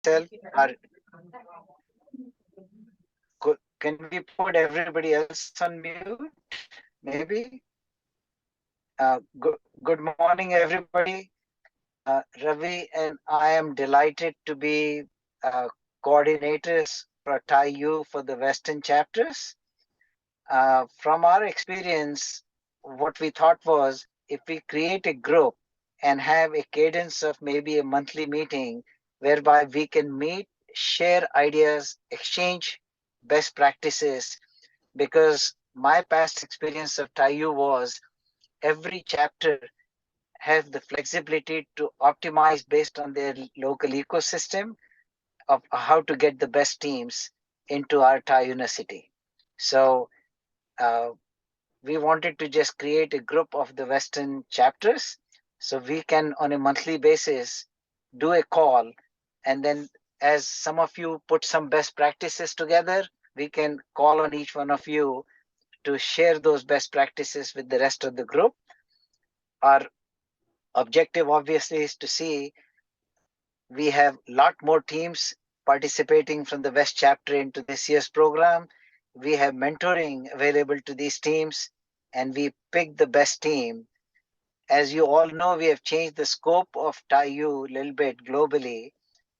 are can we put everybody else on mute? Maybe. Good morning, everybody. Ravi and I am delighted to be coordinators for TiE for the Western chapters. From our experience, what we thought was if we create a group and have a cadence of maybe a monthly meeting whereby we can meet, share ideas, exchange best practices, because my past experience of TiE was every chapter have the flexibility to optimize based on their local ecosystem of how to get the best teams into our TiE University. So uh, we wanted to just create a group of the Western chapters so we can, on a monthly basis, do a call. And then, as some of you put some best practices together, we can call on each one of you to share those best practices with the rest of the group. Our objective, obviously, is to see we have a lot more teams participating from the West chapter into this year's program. We have mentoring available to these teams, and we pick the best team. As you all know, we have changed the scope of TiE a little bit globally,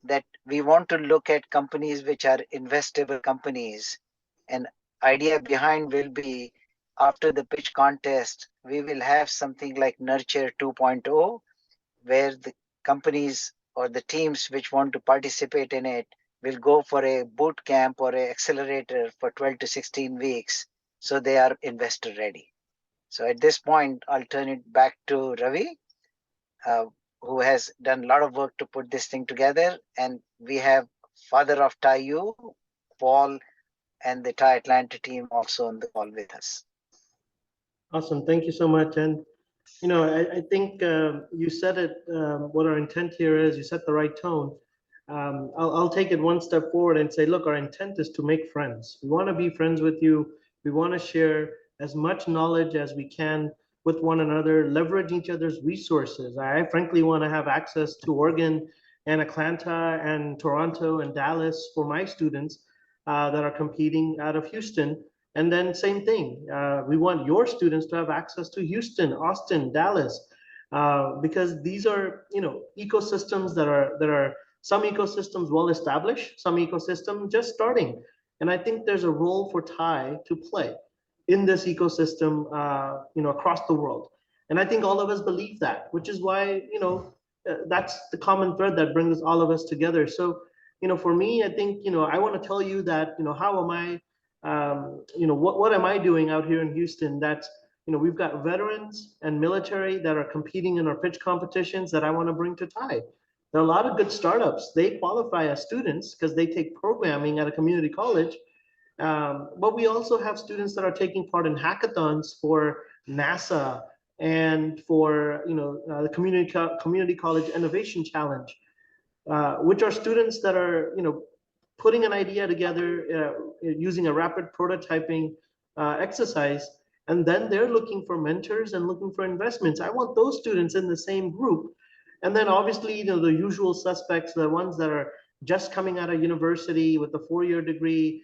that we want to look at companies which are investable companies. And idea behind will be after the pitch contest, we will have something like Nurture 2.0, where the companies or the teams which want to participate in it will go for a boot camp or an accelerator for 12 to 16 weeks so they are investor ready. So at this point, I'll turn it back to Ravi, uh, who has done a lot of work to put this thing together. And we have father of TiE, Paul, and the TiE Atlanta team also on the call with us. Awesome. Thank you so much. And, I think you said it, what our intent here is, you set the right tone. I'll take it one step forward and say, look, our intent is to make friends. We want to be friends with you. We want to share as much knowledge as we can with one another, leverage each other's resources. I frankly want to have access to Oregon and Atlanta and Toronto and Dallas for my students that are competing out of Houston. And then same thing, we want your students to have access to Houston, Austin, Dallas, because these are, ecosystems that are some ecosystems well established, some ecosystems just starting. And I think there's a role for TiE to play in this ecosystem, across the world. And I think all of us believe that, which is why, that's the common thread that brings all of us together. So, for me, I think, I want to tell you that, how am I, what am I doing out here in Houston? That's, we've got veterans and military that are competing in our pitch competitions that I want to bring to TiE. There are a lot of good startups. They qualify as students because they take programming at a community college. But we also have students that are taking part in hackathons for NASA and for the community college innovation challenge, which are students that are putting an idea together using a rapid prototyping exercise, and then they're looking for mentors and looking for investments. I want those students in the same group. And then obviously, the usual suspects, the ones that are just coming out of university with a 4-year degree,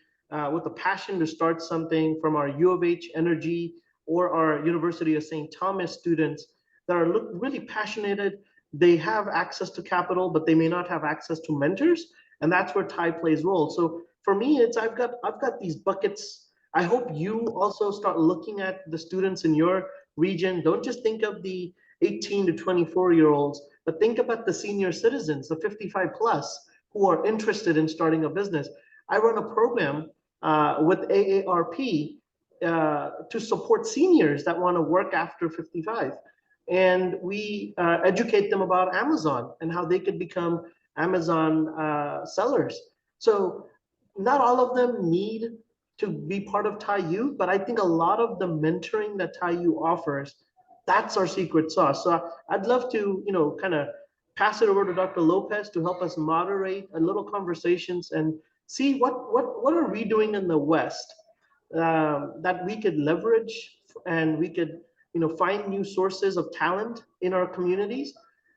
with a passion to start something, from our U of H Energy or our University of St. Thomas students that are really passionate. They have access to capital, but they may not have access to mentors. And that's where TiE plays role. So for me, it's I've got these buckets. I hope you also start looking at the students in your region. Don't just think of the 18 to 24-year-olds, but think about the senior citizens, the 55 plus, who are interested in starting a business. I run a program with AARP to support seniors that want to work after 55. And we educate them about Amazon and how they could become Amazon sellers. So not all of them need to be part of TiE, but I think a lot of the mentoring that TiE offers, that's our secret sauce. So I'd love to, kind of pass it over to Dr. Lopez to help us moderate a little conversations and see what are we doing in the West that we could leverage, and we could find new sources of talent in our communities,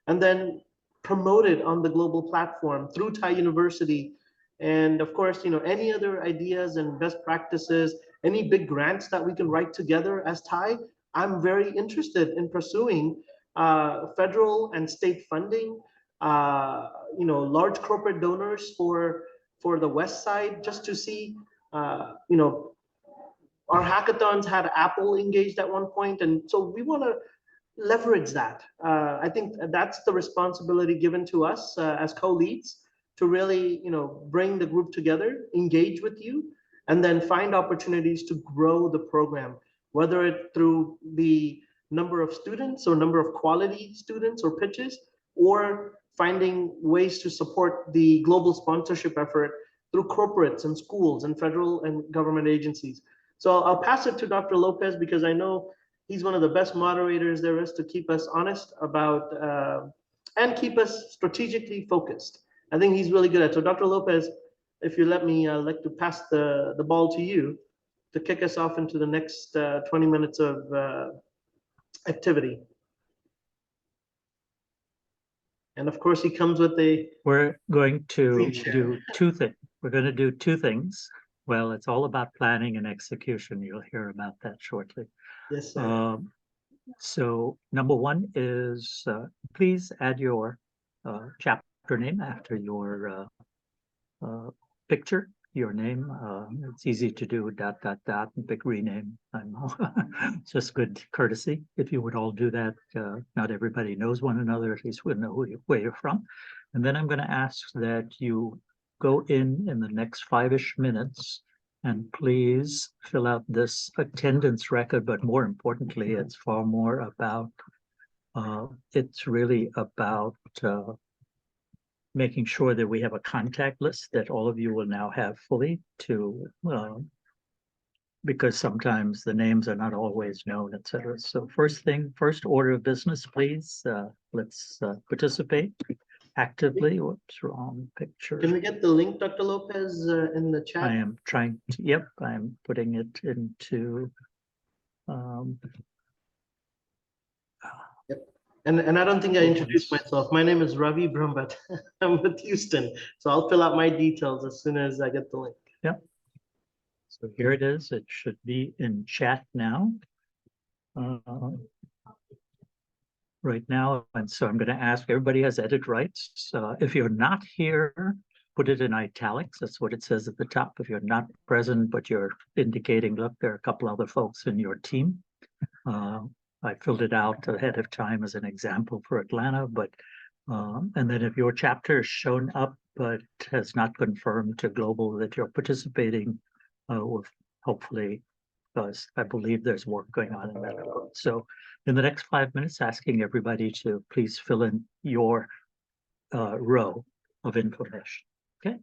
and then promoted on the global platform through TiE University. And of course, any other ideas and best practices, any big grants that we can write together as TiE, I'm very interested in pursuing federal and state funding, large corporate donors for the West Side, just to see, our hackathons had Apple engaged at one point, and so we want to leverage that. I think that's the responsibility given to us as co-leads, to really, bring the group together, engage with you, and then find opportunities to grow the program, whether it through the number of students or number of quality students or pitches, or finding ways to support the global sponsorship effort through corporates and schools and federal and government agencies. So I'll pass it to Dr. Lopez, because I know he's one of the best moderators there is to keep us honest about and keep us strategically focused. I think he's really good at it. So Dr. Lopez, if you let me, I'd like to pass the ball to you to kick us off into the next 20 minutes of activity. And of course, he comes with a... We're going to do two things. We're going to do two things. Well, it's all about planning and execution. You'll hear about that shortly. Yes, sir. So number one is please add your chapter name after your picture, your name. It's easy to do, ... and big rename. I know. It's just good courtesy. If you would all do that, not everybody knows one another, at least we'll know where you're from. And then I'm going to ask that you go in the next 5-ish minutes and please fill out this attendance record, but more importantly, it's far more about, it's really about making sure that we have a contact list that all of you will now have fully to, because sometimes the names are not always known, et cetera. So first order of business, please, let's participate actively. Whoops, wrong picture. Can we get the link, Dr. Lopez, in the chat? I am trying to, yep, I'm putting it into. Yep. And I don't think I introduced myself. My name is Ravi Brahmat. I'm with Houston. So I'll fill out my details as soon as I get the link. Yep. So here it is. It should be in chat now. Right now, and so I'm going to ask, everybody has edit rights. If you're not here, put it in italics. That's what it says at the top. If you're not present, but you're indicating, look, there are a couple other folks in your team. I filled it out ahead of time as an example for Atlanta, but and then if your chapter is shown up but has not confirmed to global that you're participating, with hopefully, because I believe there's work going on in that regard. So in the next 5 minutes, asking everybody to please fill in your row of information. Okay.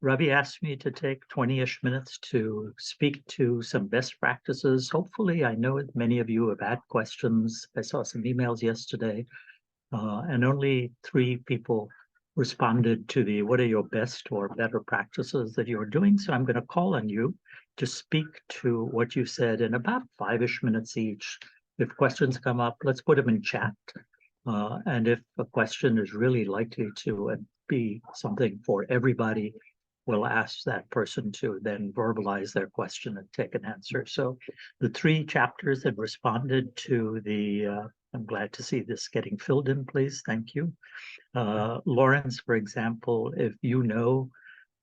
Ravi asked me to take 20-ish minutes to speak to some best practices. Hopefully, I know many of you have had questions. I saw some emails yesterday, and only 3 people responded to the what are your best or better practices that you're doing. So I'm going to call on you to speak to what you said in about 5-ish minutes each. If questions come up, let's put them in chat. And if a question is really likely to be something for everybody, we'll ask that person to then verbalize their question and take an answer. So the 3 chapters that responded to the, I'm glad to see this getting filled in, please. Thank you. Lawrence, for example, if you know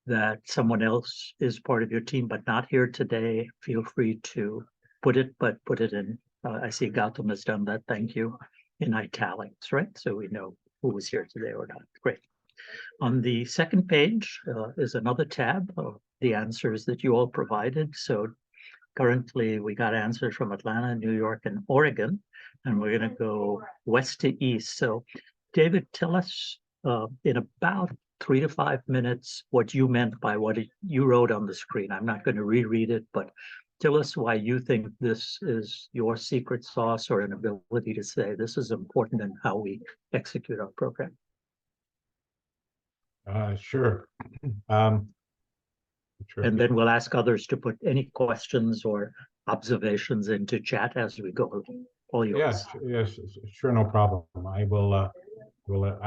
that someone else is part of your team but not here today, feel free to put it in. I see Gautam has done that. Thank you. In italics, right? So we know who was here today or not. Great. On the second page is another tab of the answers that you all provided. So currently we got answers from Atlanta, New York, and Oregon, and we're going to go west to east. So David, tell us in about 3 to 5 minutes what you meant by what you wrote on the screen. I'm not going to reread it, but tell us why you think this is your secret sauce or an ability to say this is important in how we execute our program. Sure. Sure. And then we'll ask others to put any questions or observations into chat as we go. All yours. Yes, sure, no problem. I will Well,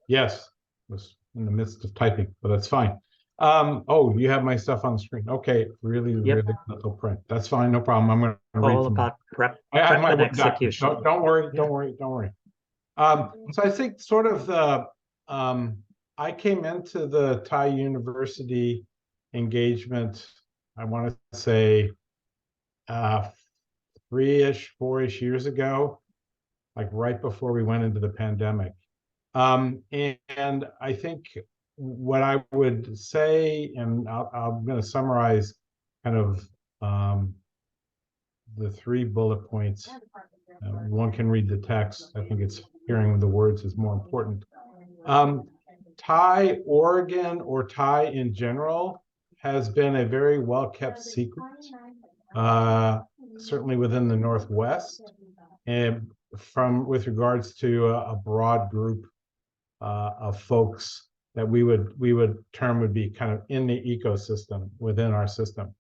yes, was in the midst of typing, but that's fine. Oh, you have my stuff on the screen. Okay, really little print. That's fine, no problem. I'm going to read All from about prep I have my and Word document. execution. Don't worry, don't worry, don't worry. So I think sort of the I came into the TiE University engagement, I want to say 3-ish, 4-ish years ago, like right before we went into the pandemic. And I think what I would say, and I'm going to summarize kind of the 3 bullet points. One can read the text. I think it's hearing the words is more important. TiE Oregon, or TiE in general, has been a very well-kept secret, certainly within the Northwest, and with regards to a broad group of folks that we would term would be kind of in the ecosystem within our system.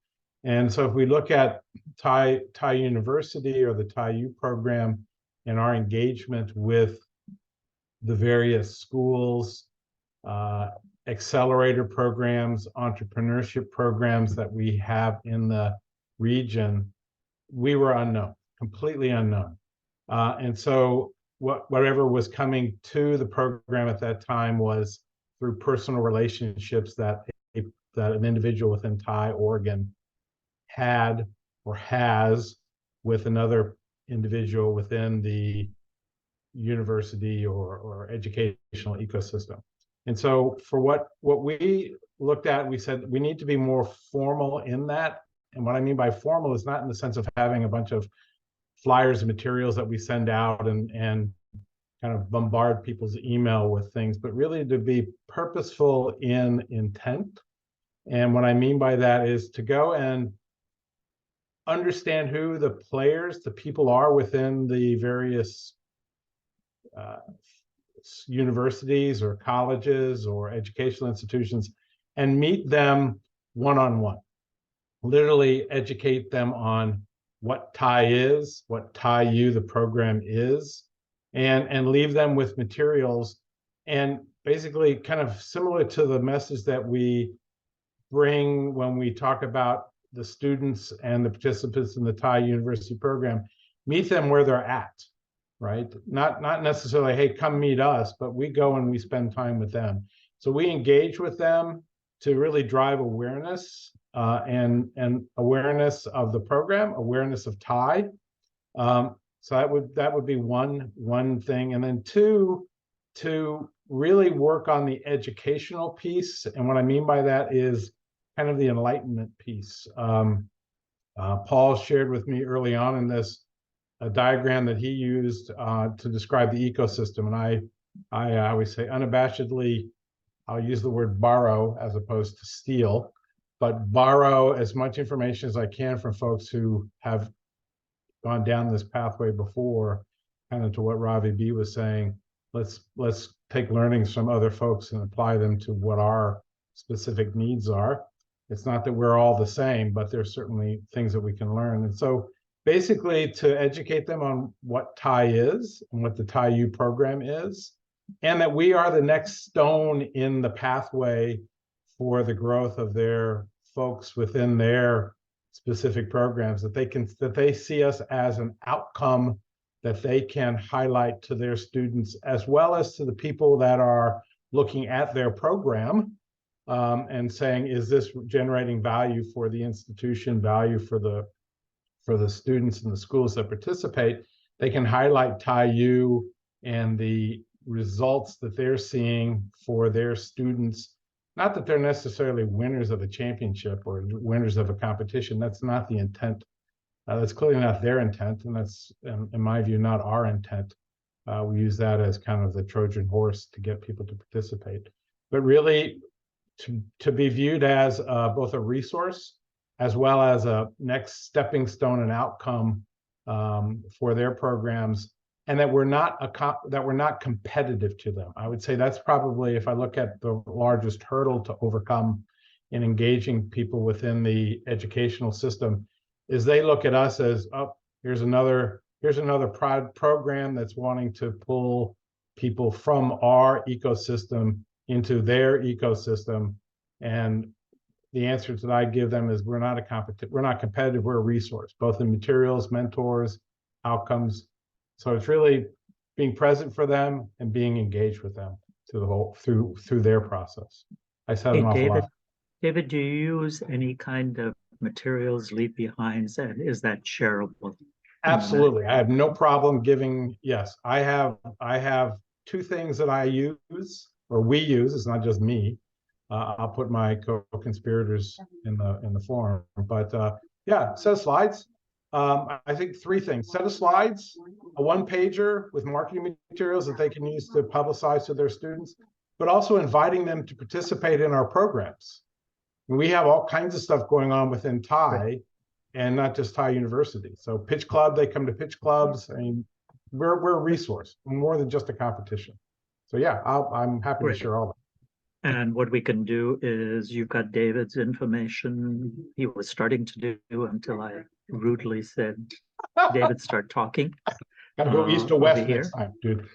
And so if we look at TiE University or the TiE program and our engagement with the various schools, accelerator programs, entrepreneurship programs that we have in the region, we were unknown, completely unknown. And so whatever was coming to the program at that time was through personal relationships that an individual within TiE Oregon had or has with another individual within the university or educational ecosystem. And so for what we looked at, we said we need to be more formal in that. And what I mean by formal is not in the sense of having a bunch of flyers and materials that we send out and kind of bombard people's email with things, but really to be purposeful in intent. And what I mean by that is to go and understand who the players, the people are within the various universities or colleges or educational institutions, and meet them one-on-one. Literally educate them on what TiE is, what TiE the program is, and leave them with materials, and basically kind of similar to the message that we bring when we talk about the students and the participants in the TiE University program, meet them where they're at, right? Not necessarily, hey, come meet us, but we go and we spend time with them. So we engage with them to really drive awareness and awareness of the program, awareness of TiE. So that would be one thing, and then 2, to really work on the educational piece. And what I mean by that is kind of the enlightenment piece. Paul shared with me early on in this a diagram that he used to describe the ecosystem, and I always say unabashedly, I'll use the word borrow as opposed to steal, but borrow as much information as I can from folks who have gone down this pathway before, kind of to what Ravi B was saying. Let's take learnings from other folks and apply them to what our specific needs are. It's not that we're all the same, but there's certainly things that we can learn. And so basically to educate them on what TiE is and what the TiE program is, and that we are the next stone in the pathway for the growth of their folks within their specific programs, that they see us as an outcome that they can highlight to their students, as well as to the people that are looking at their program and saying, is this generating value for the institution, value for the students and the schools that participate? They can highlight TiE and the results that they're seeing for their students. Not that they're necessarily winners of a championship or winners of a competition. That's not the intent. That's clearly not their intent, and that's, in my view, not our intent. We use that as kind of the Trojan horse to get people to participate. But really, to be viewed as both a resource as well as a next stepping stone and outcome for their programs, and that we're not competitive to them. I would say that's probably, if I look at the largest hurdle to overcome in engaging people within the educational system, is they look at us as, oh, here's another program that's wanting to pull people from our ecosystem into their ecosystem. And the answer that I give them is we're not competitive, we're a resource, both in materials, mentors, outcomes. So it's really being present for them and being engaged with them through their process. I said an awful lot. David, do you use any kind of materials, leave behinds, and is that shareable? Absolutely. I have no problem giving. Yes, I have two things that I use, or we use. It's not just me. I'll put my co-conspirators in the forum. But yeah, set of slides. I think three things: set of slides, a one-pager with marketing materials that they can use to publicize to their students, but also inviting them to participate in our programs. We have all kinds of stuff going on within TiE. Right. And not just TiE University. So pitch club, they come to pitch clubs. I mean, we're a resource, more than just a competition. So yeah, I'm happy to share all that. And what we can do is, you've got David's information. He was starting to do until I rudely said, David, start talking. Gotta go east to west next time, dude.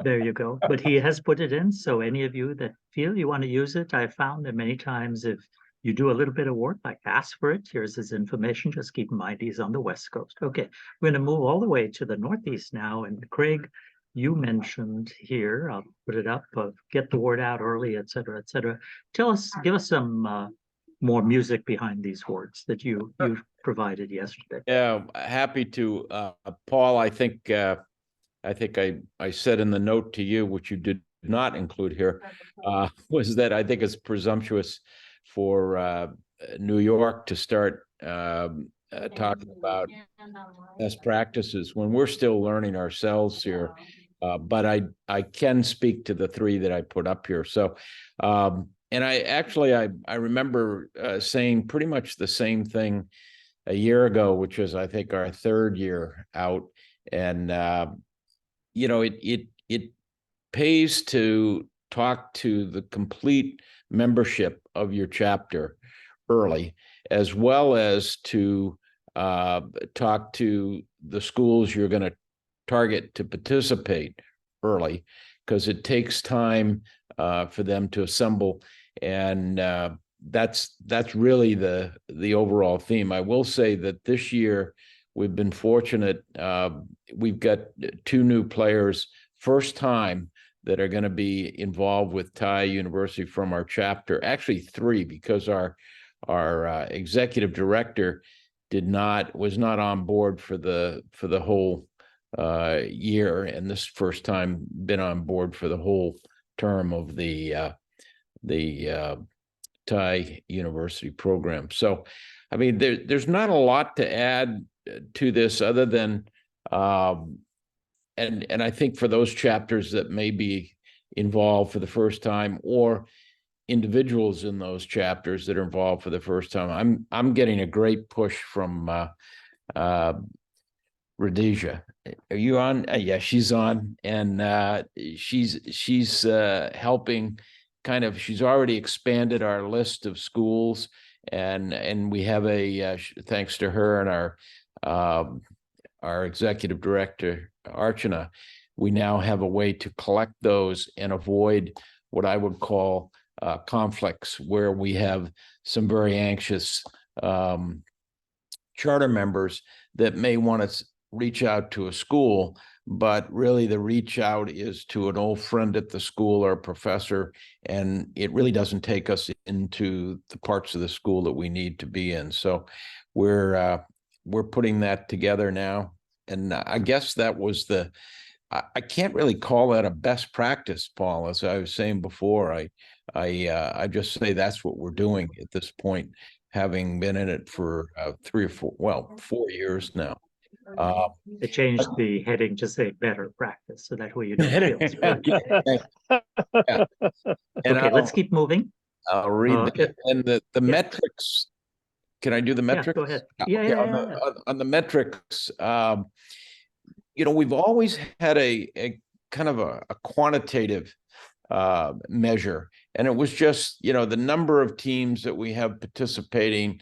There you go. But he has put it in. So any of you that feel you want to use it, I found that many times if you do a little bit of work, like ask for it. Here's his information. Just keep in mind he's on the West Coast. Okay, we're going to move all the way to the Northeast now. And Craig, you mentioned here, I'll put it up, get the word out early, et cetera, et cetera. Give us some more music behind these words that you provided yesterday. Yeah, happy to. Paul, I think I said in the note to you, which you did not include here, was that I think it's presumptuous for New York to start talking about best practices when we're still learning ourselves here. But I can speak to the three that I put up here. So, and I remember saying pretty much the same thing a year ago, which was, I think, our third year out. And, you know, it pays to talk to the complete membership of your chapter early, as well as to talk to the schools you're going to target to participate early, because it takes time for them to assemble. And that's really the overall theme. I will say that this year we've been fortunate. We've got two new players, first time, that are going to be involved with TiE University from our chapter. Actually, three, because our executive director was not on board for the whole year, and this first time been on board for the whole term of the TiE University program. So, I mean, there's not a lot to add to this other than, and I think for those chapters that may be involved for the first time, or individuals in those chapters that are involved for the first time, I'm getting a great push from Rhodesia. Are you on? Yeah, she's on, and she's helping. Kind of, she's already expanded our list of schools, and we have thanks to her and our executive director Archana, we now have a way to collect those and avoid what I would call conflicts, where we have some very anxious charter members that may want to reach out to a school, but really the reach out is to an old friend at the school or a professor, and it really doesn't take us into the parts of the school that we need to be in. So we're putting that together now, and I guess that was I can't really call that a best practice, Paul. As I was saying before, I just say that's what we're doing at this point, having been in it for 4 years now. They changed the heading to say better practice, so that way you don't feel yeah. Okay, let's keep moving. I'll read and the metrics. Can I do the metrics? Yeah, go ahead. On the metrics, you know, we've always had a kind of a quantitative measure, and it was just, you know, the number of teams that we have participating,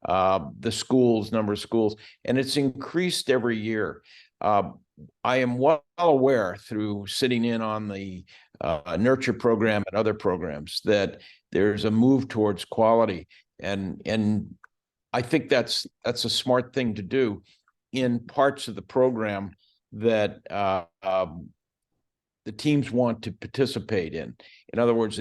the number of schools, and it's increased every year. I am well aware through sitting in on the nurture program and other programs that there's a move towards quality, and I think that's a smart thing to do in parts of the program that the teams want to participate in. In other words,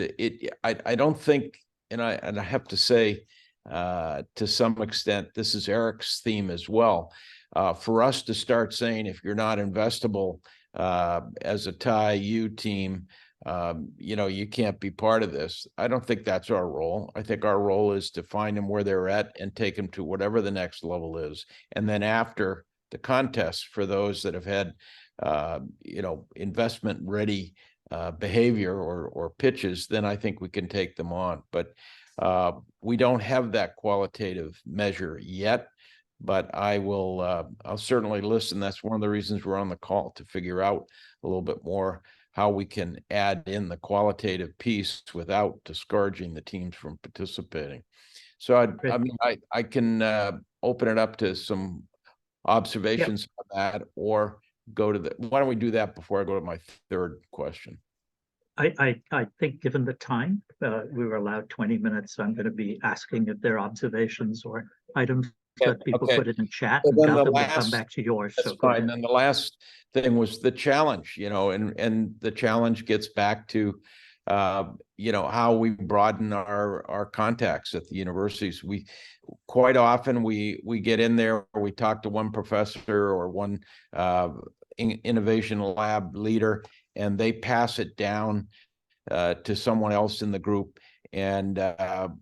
I don't think, and I have to say, to some extent, this is Eric's theme as well. For us to start saying, if you're not investable as a TiE team, you can't be part of this. I don't think that's our role. I think our role is to find them where they're at and take them to whatever the next level is. And then after the contest, for those that have had investment ready behavior or pitches, then I think we can take them on. But we don't have that qualitative measure yet, but I'll certainly listen. That's one of the reasons we're on the call, to figure out a little bit more how we can add in the qualitative piece without discouraging the teams from participating. So I can open it up to some observations on that, or go to why don't we do that before I go to my third question? I think, given the time, we were allowed 20 minutes. So I'm going to be asking if there are observations or items that people put it in chat. Well, And Gautam will come back to yours. That's so go fine. ahead. Then the last thing was the challenge, and the challenge gets back to how we broaden our contacts at the universities. We quite often we get in there, we talk to one professor or one innovation lab leader, and they pass it down to someone else in the group, and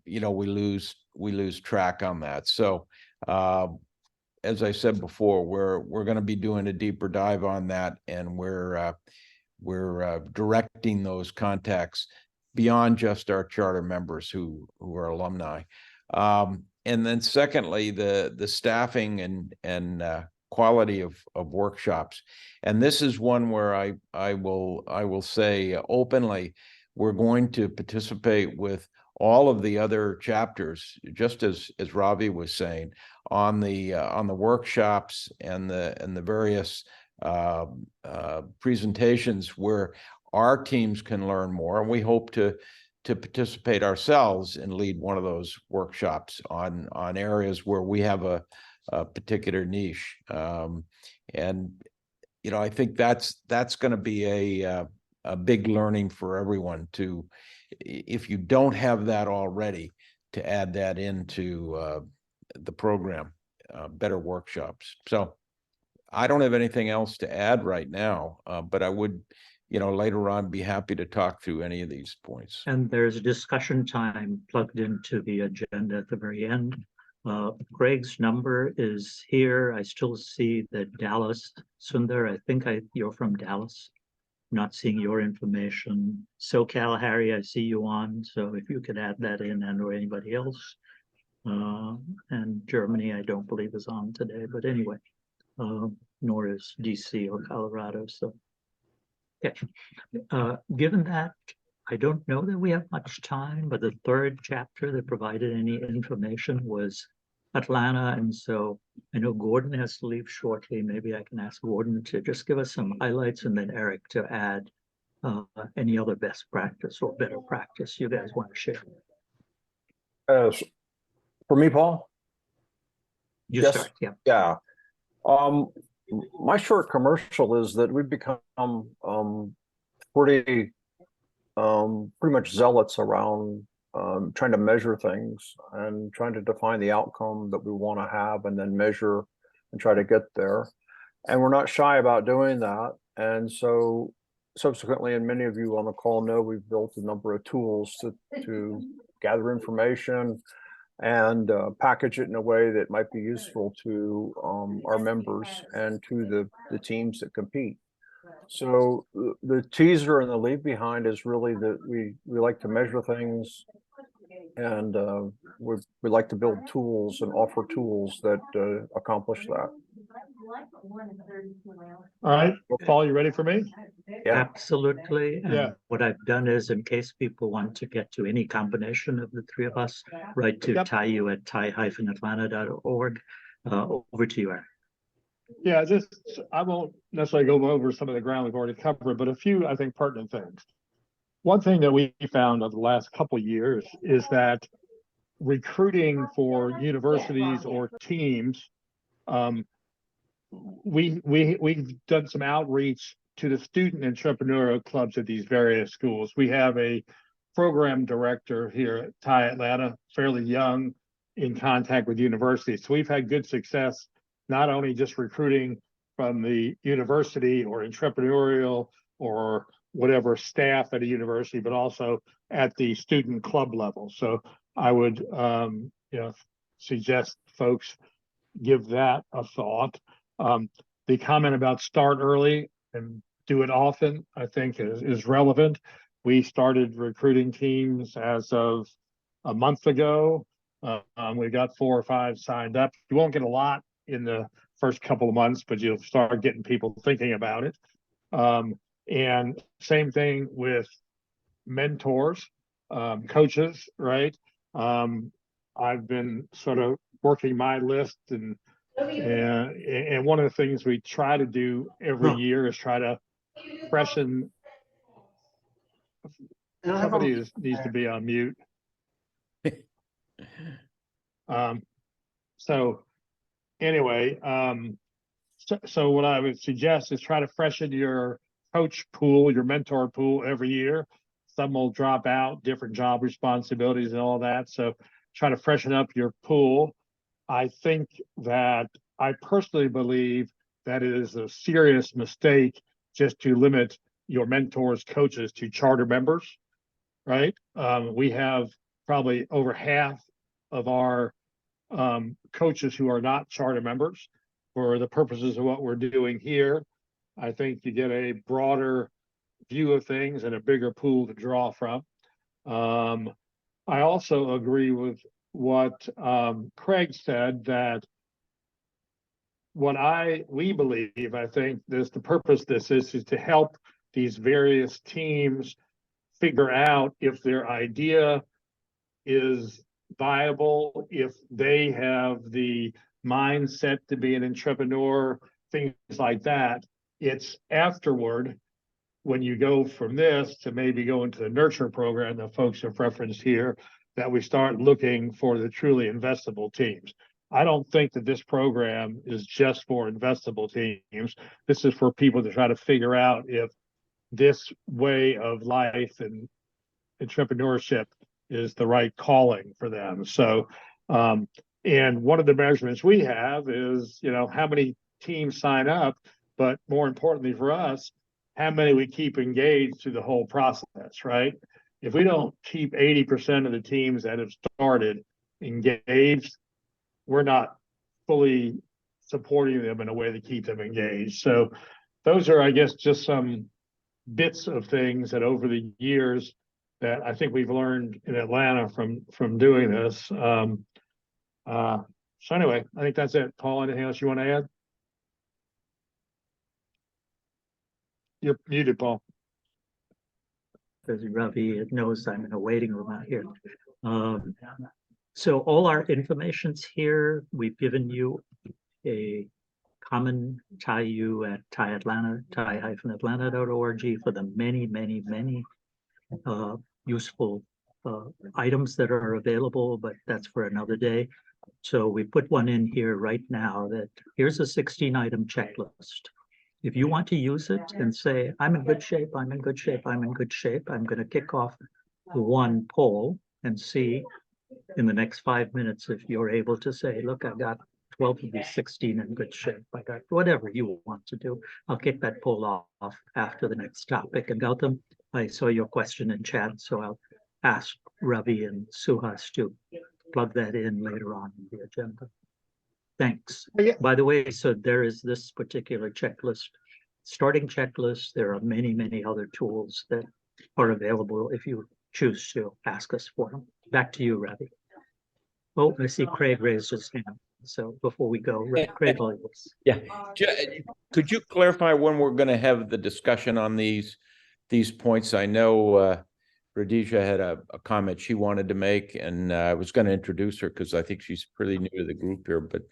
we lose track on that. So as I said before, we're going to be doing a deeper dive on that, and we're directing those contacts beyond just our charter members who are alumni. And then secondly, the staffing and quality of workshops. And this is one where I will say openly, we're going to participate with all of the other chapters, just as Ravi was saying, on the workshops and the various presentations where our teams can learn more. And we hope to participate ourselves and lead one of those workshops on areas where we have a particular niche. And I think that's going to be a big learning for everyone, to, if you don't have that already, to add that into the program, better workshops. So I don't have anything else to add right now, but I would, later on, be happy to talk through any of these points. And there's a discussion time plugged into the agenda at the very end. Greg's number is here. I still see that Dallas, Sundar, I think you're from Dallas. Not seeing your information. SoCal, Harry, I see you on. So if you could add that in, and or anybody else. And Germany, I don't believe is on today, but anyway, nor is DC or Colorado. So, okay. Given that, I don't know that we have much time, but the third chapter that provided any information was Atlanta. And so I know Gordon has to leave shortly. Maybe I can ask Gordon to just give us some highlights, and then Eric to add any other best practice or better practice you guys want to share. For me, Paul? You start, yeah. Yeah. My short commercial is that we've become pretty much zealots around trying to measure things and trying to define the outcome that we want to have, and then measure and try to get there. And we're not shy about doing that. And so subsequently, and many of you on the call know, we've built a number of tools to gather information and package it in a way that might be useful to our members and to the teams that compete. So the teaser and the leave behind is really that we like to measure things, and we like to build tools and offer tools that accomplish that. All right, well, Paul, you ready for me? Yeah. Absolutely. And Yeah. what I've done is, in case people want to get to any combination of the three of us, write to Yep. TiE at tie-atlanta.org. Over to you, Eric. Yeah, I won't necessarily go over some of the ground we've already covered, but a few, I think, pertinent things. One thing that we found over the last couple of years is that recruiting for universities or teams, um, we've done some outreach to the student entrepreneurial clubs at these various schools. We have a program director here at TiE Atlanta, fairly young, in contact with universities. So we've had good success, not only just recruiting from the university or entrepreneurial or whatever staff at a university, but also at the student club level. So I would, suggest folks give that a thought. The comment about start early and do it often, I think is relevant. We started recruiting teams as of a month ago. We got 4 or 5 signed up. You won't get a lot in the first couple of months, but you'll start getting people thinking about it. And same thing with mentors, coaches, right? I've been sort of working my list, and one of the things we try to do every year is try to freshen. Somebody needs to be on mute. So anyway, so what I would suggest is try to freshen your coach pool, your mentor pool every year. Some will drop out, different job responsibilities and all that. So try to freshen up your pool. I think that I personally believe that it is a serious mistake just to limit your mentors, coaches to charter members, right? We have probably over half of our coaches who are not charter members. For the purposes of what we're doing here, I think you get a broader view of things and a bigger pool to draw from. I also agree with what Craig said, that we believe, I think this, the purpose of this is to help these various teams figure out if their idea is viable, if they have the mindset to be an entrepreneur, things like that. It's afterward, when you go from this to maybe go into the nurture program that folks have referenced here, that we start looking for the truly investable teams. I don't think that this program is just for investable teams. This is for people to try to figure out if this way of life and entrepreneurship is the right calling for them. So, and one of the measurements we have is, how many teams sign up, but more importantly for us, how many we keep engaged through the whole process, right? If we don't keep 80% of the teams that have started engaged, we're not fully supporting them in a way to keep them engaged. So those are, I guess, just some bits of things that over the years that I think we've learned in Atlanta from doing this. So anyway, I think that's it. Paul, anything else you want to add? You're muted, Paul. Because Ravi knows I'm in a waiting room out here. So all our information's here. We've given you a common TiE at TiE Atlanta, tie-atlanta.org for the many, many, many useful items that are available, but that's for another day. So we put one in here right now that here's a 16-item checklist. If you want to use it and say, I'm in good shape, I'm in good shape, I'm in good shape, I'm going to kick off one poll and see in the next 5 minutes if you're able to say, look, I got 12 of these 16 in good shape. I got whatever you want to do. I'll kick that poll off after the next topic. And Gautam, I saw your question in chat, so I'll ask Ravi and Suhas to plug that in later on in the agenda. Thanks. Yeah. By the way, so there is this particular checklist, starting checklist. There are many, many other tools that are available if you choose to ask us for them. Back to you, Ravi. Oh, I see Craig raised his hand. So before we go, Craig, all yours. Yeah. Could you clarify when we're going to have the discussion on these points? I know Radisha had a comment she wanted to make, and I was going to introduce her because I think she's pretty new to the group here. But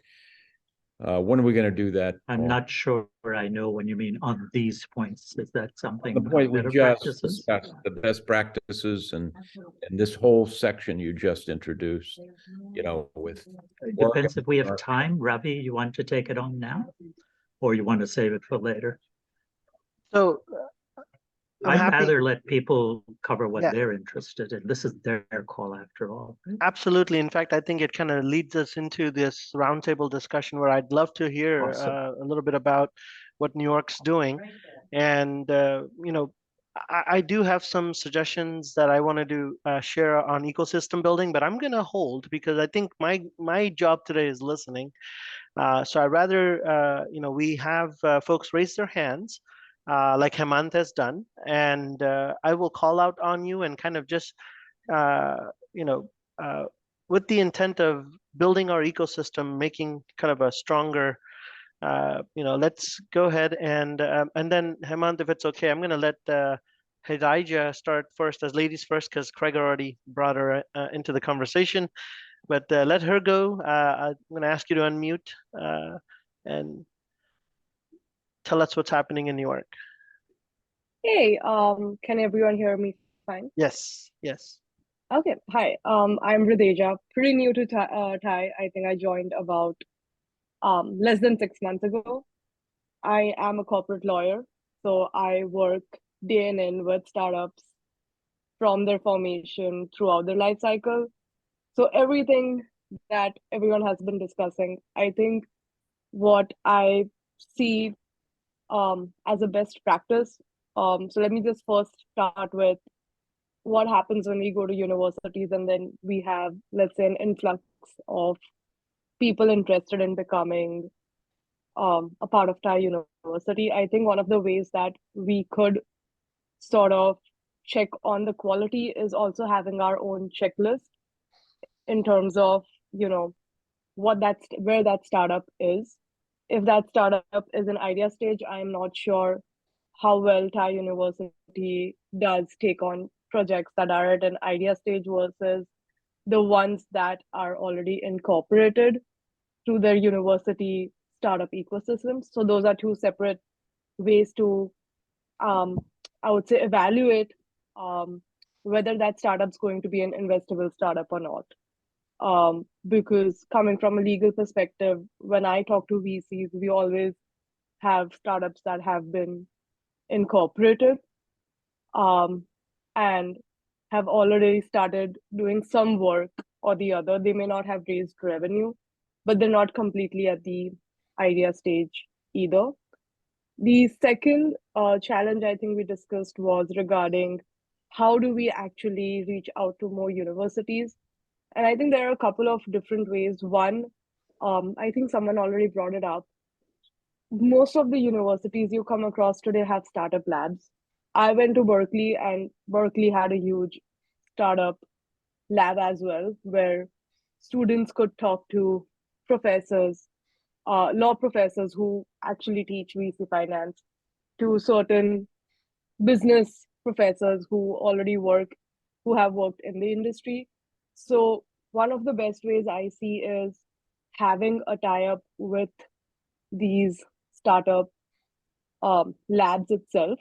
When are we going to do that? I'm Paul? not sure I know when you mean on these points. Is that something? The point we better just practices? discussed, the best practices and this whole section you just introduced, you know, with. It depends if we have time. Ravi, you want to take it on now? Or you want to save it for later? So I'm I'd happy. rather let people cover what Yeah. they're interested in. This is their call after all. Absolutely. In fact, I think it kind of leads us into this roundtable discussion where I'd love to hear Awesome. a little bit about what New York's doing. And, you know, I do have some suggestions that I wanted to share on ecosystem building, but I'm going to hold because I think my job today is listening. So I'd rather, you know, we have folks raise their hands like Hemant has done, and I will call out on you and kind of just, you know, uh, with the intent of building our ecosystem, making kind of a stronger, you know, let's go ahead and then Hemant, if it's okay, I'm going to let Hidayah start first as ladies first because Craig already brought her into the conversation. But let her go. I'm going to ask you to unmute and tell us what's happening in New York. Hey, can everyone hear me fine? Yes, yes. Okay, hi. I'm Rideja, pretty new to TiE. I think I joined about less than 6 months ago. I am a corporate lawyer, so I work day in with startups from their formation throughout their life cycle. So everything that everyone has been discussing, I think what I see as a best practice. So let me just first start with what happens when we go to universities and then we have, let's say, an influx of people interested in becoming a part of TiE University. I think one of the ways that we could sort of check on the quality is also having our own checklist in terms of, you know, where that startup is. If that startup is an idea stage, I'm not sure how well TiE University does take on projects that are at an idea stage versus the ones that are already incorporated through their university startup ecosystem. So those are two separate ways to, I would say, evaluate whether that startup's going to be an investable startup or not. Because coming from a legal perspective, when I talk to VCs, we always have startups that have been incorporated and have already started doing some work or the other. They may not have raised revenue, but they're not completely at the idea stage either. The second challenge I think we discussed was regarding how do we actually reach out to more universities? And I think there are a couple of different ways. One, I think someone already brought it up. Most of the universities you come across today have startup labs. I went to Berkeley, and Berkeley had a huge startup lab as well, where students could talk to professors, law professors who actually teach VC finance, to certain business professors who already work, who have worked in the industry. So one of the best ways I see is having a tie-up with these startup labs itself.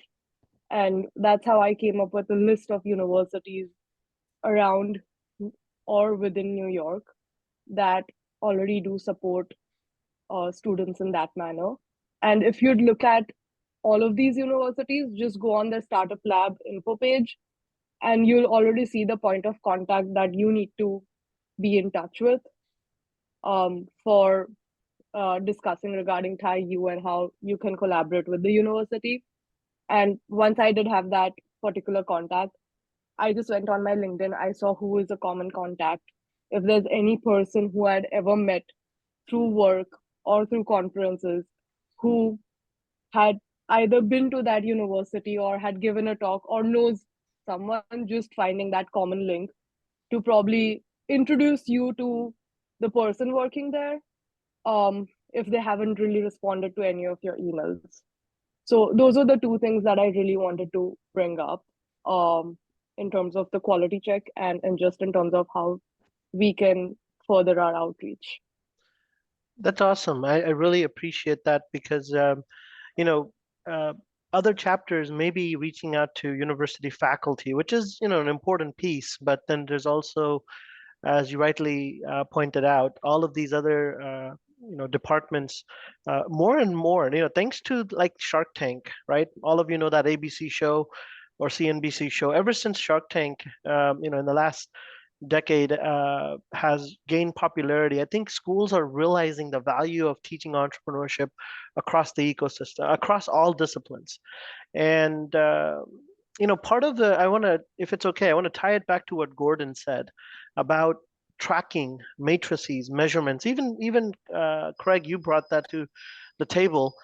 And that's how I came up with a list of universities around or within New York that already do support students in that manner. And if you'd look at all of these universities, just go on the startup lab info page and you'll already see the point of contact that you need to be in touch with for discussing regarding TiE U and how you can collaborate with the university. And once I did have that particular contact, I just went on my LinkedIn. I saw who is a common contact. If there's any person who I'd ever met through work or through conferences who had either been to that university or had given a talk or knows someone, just finding that common link to probably introduce you to the person working there if they haven't really responded to any of your emails. So those are the two things that I really wanted to bring up in terms of the quality check and just in terms of how we can further our outreach. That's awesome. I really appreciate that because you know, uh, other chapters may be reaching out to university faculty, which is, an important piece. But then there's also, as you rightly pointed out, all of these other, departments, more and more, thanks to like Shark Tank, right? All of you know that ABC show or CNBC show. Ever since Shark Tank, in the last decade has gained popularity, I think schools are realizing the value of teaching entrepreneurship across the ecosystem, across all disciplines. And part of the, I want to, if it's okay, I want to tie it back to what Gordon said about tracking, matrices, measurements. Even Craig, you brought that to the table.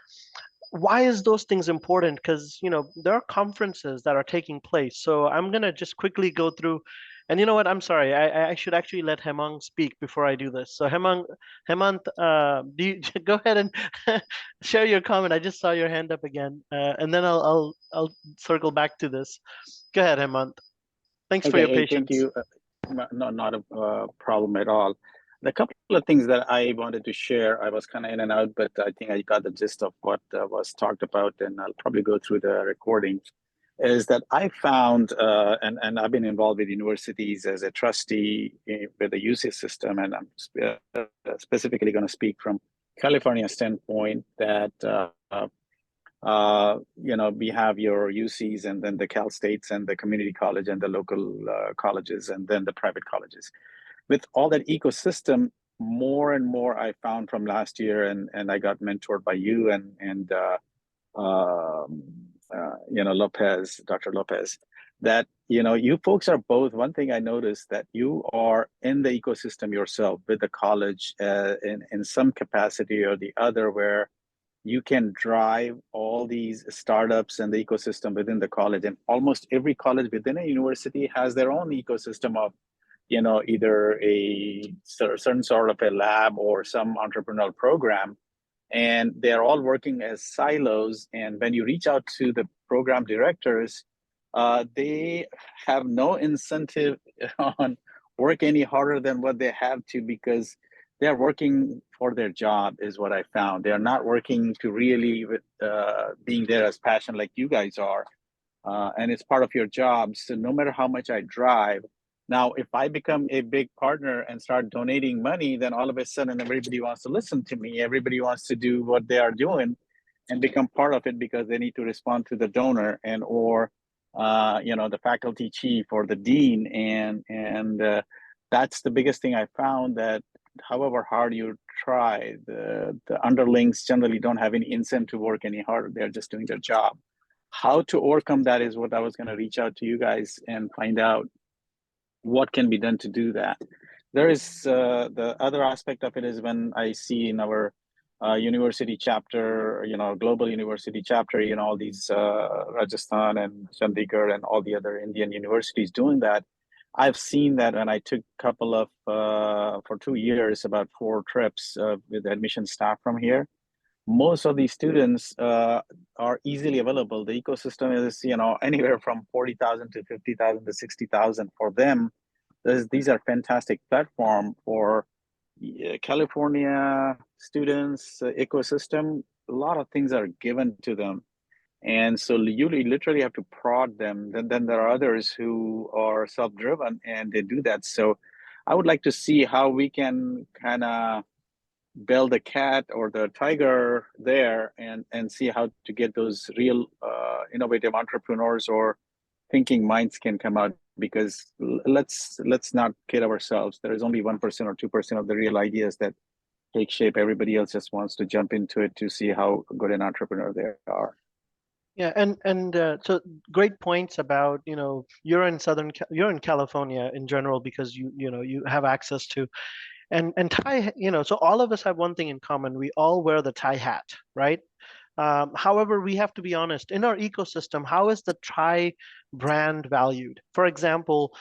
Why is those things important? Because there are conferences that are taking place. So I'm gonna just quickly go through, and you know what? I'm sorry. I should actually let Hemang speak before I do this. So Hemant, do you go ahead and share your comment? I just saw your hand up again, and then I'll circle back to this. Go ahead, Hemant. Thanks for Okay, your hey, thank patience. you. Not a problem at all. The couple of things that I wanted to share, I was kind of in and out, but I think I got the gist of what was talked about, and I'll probably go through the recording. Is that I found, and I've been involved with universities as a trustee with the UC system, and I'm specifically going to speak from California standpoint that we have your UCs and then the Cal States and the community college and the local colleges and then the private colleges. With all that ecosystem, more and more I found from last year, and I got mentored by you and Lopez, Dr. Lopez, that you folks are both. One thing I noticed that you are in the ecosystem yourself with the college in some capacity or the other, where you can drive all these startups and the ecosystem within the college. And almost every college within a university has their own ecosystem of, either a certain sort of a lab or some entrepreneurial program. And they're all working as silos. And when you reach out to the program directors, they have no incentive on work any harder than what they have to, because they're working for their job, is what I found. They're not working to really being there as passion like you guys are. And it's part of your job. So no matter how much I drive, now, if I become a big partner and start donating money, then all of a sudden everybody wants to listen to me. Everybody wants to do what they are doing and become part of it because they need to respond to the donor or the faculty chief or the dean. And that's the biggest thing I found, that however hard you try, the underlings generally don't have any incentive to work any harder. They're just doing their job. How to overcome that is what I was going to reach out to you guys and find out what can be done to do that. There is the other aspect of it is when I see in our university chapter, global university chapter, all these Rajasthan and Chandigarh and all the other Indian universities doing that. I've seen that, and I took a couple of, for 2 years, about 4 trips with admission staff from here. Most of these students are easily available. The ecosystem is, anywhere from 40,000 to 50,000 to 60,000 for them. These are fantastic platform for California students, ecosystem. A lot of things are given to them. And so you literally have to prod them. Then there are others who are self-driven and they do that. So I would like to see how we can kind of build the cat or the tiger there and see how to get those real innovative entrepreneurs or thinking minds can come out. Because let's not kid ourselves. There is only 1% or 2% of the real ideas that take shape. Everybody else just wants to jump into it to see how good an entrepreneur they are. Yeah, and so great points about, you're in California in general because you have access to, and TiE, so all of us have one thing in common. We all wear the TiE hat, right? However, we have to be honest, in our ecosystem, how is the TiE brand valued? For example,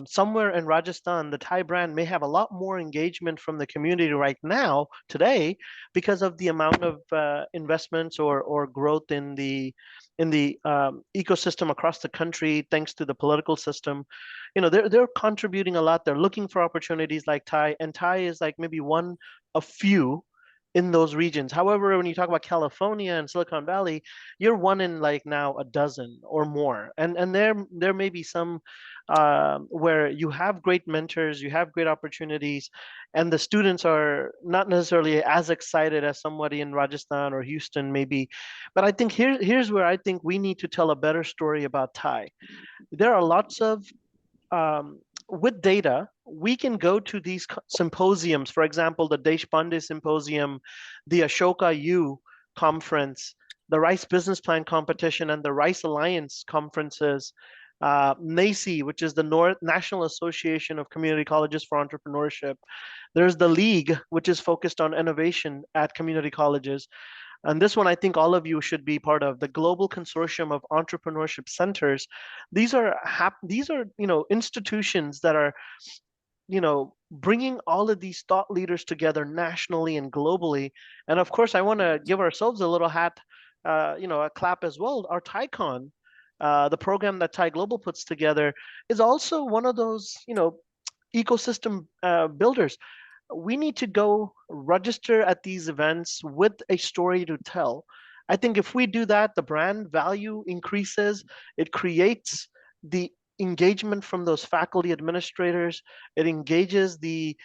somewhere in Rajasthan, the TiE brand may have a lot more engagement from the community right now, today, because of the amount of investments or growth in the in the ecosystem across the country, thanks to the political system. You know, they're contributing a lot. They're looking for opportunities like TiE, and TiE is like maybe one of few in those regions. However, when you talk about California and Silicon Valley, you're one in like now a dozen or more. And there may be some where you have great mentors, you have great opportunities, and the students are not necessarily as excited as somebody in Rajasthan or Houston maybe. But I think here's where I think we need to tell a better story about TiE. There are lots of with data, we can go to these symposiums, for example, the Deshpande Symposium, the Ashoka U conference, the Rice Business Plan competition, and the Rice Alliance conferences, NACE, which is the National Association of Community Colleges for Entrepreneurship. There's the League, which is focused on innovation at community colleges. And this one, I think all of you should be part of, the Global Consortium of Entrepreneurship Centers. These are institutions that are bringing all of these thought leaders together nationally and globally. And of course, I want to give ourselves a little a clap as well. Our TiECon, the program that TiE Global puts together, is also one of those ecosystem builders. We need to go register at these events with a story to tell. I think if we do that, the brand value increases. It creates the engagement from those faculty administrators. It engages the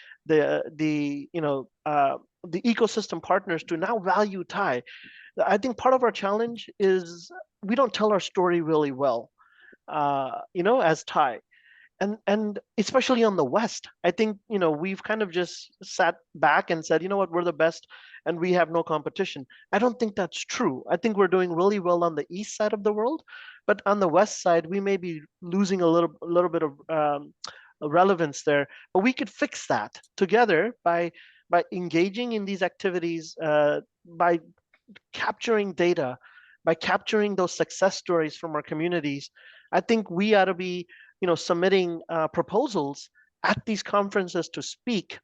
ecosystem partners to now value TiE. I think part of our challenge is we don't tell our story really well, as TiE. And especially on the West, I think we've kind of just sat back and said, you know what, we're the best and we have no competition. I don't think that's true. I think we're doing really well on the East side of the world, but on the West side, we may be losing a little bit of relevance there. But we could fix that together by engaging in these activities, by capturing data, by capturing those success stories from our communities. I think we ought to be submitting proposals at these conferences to speak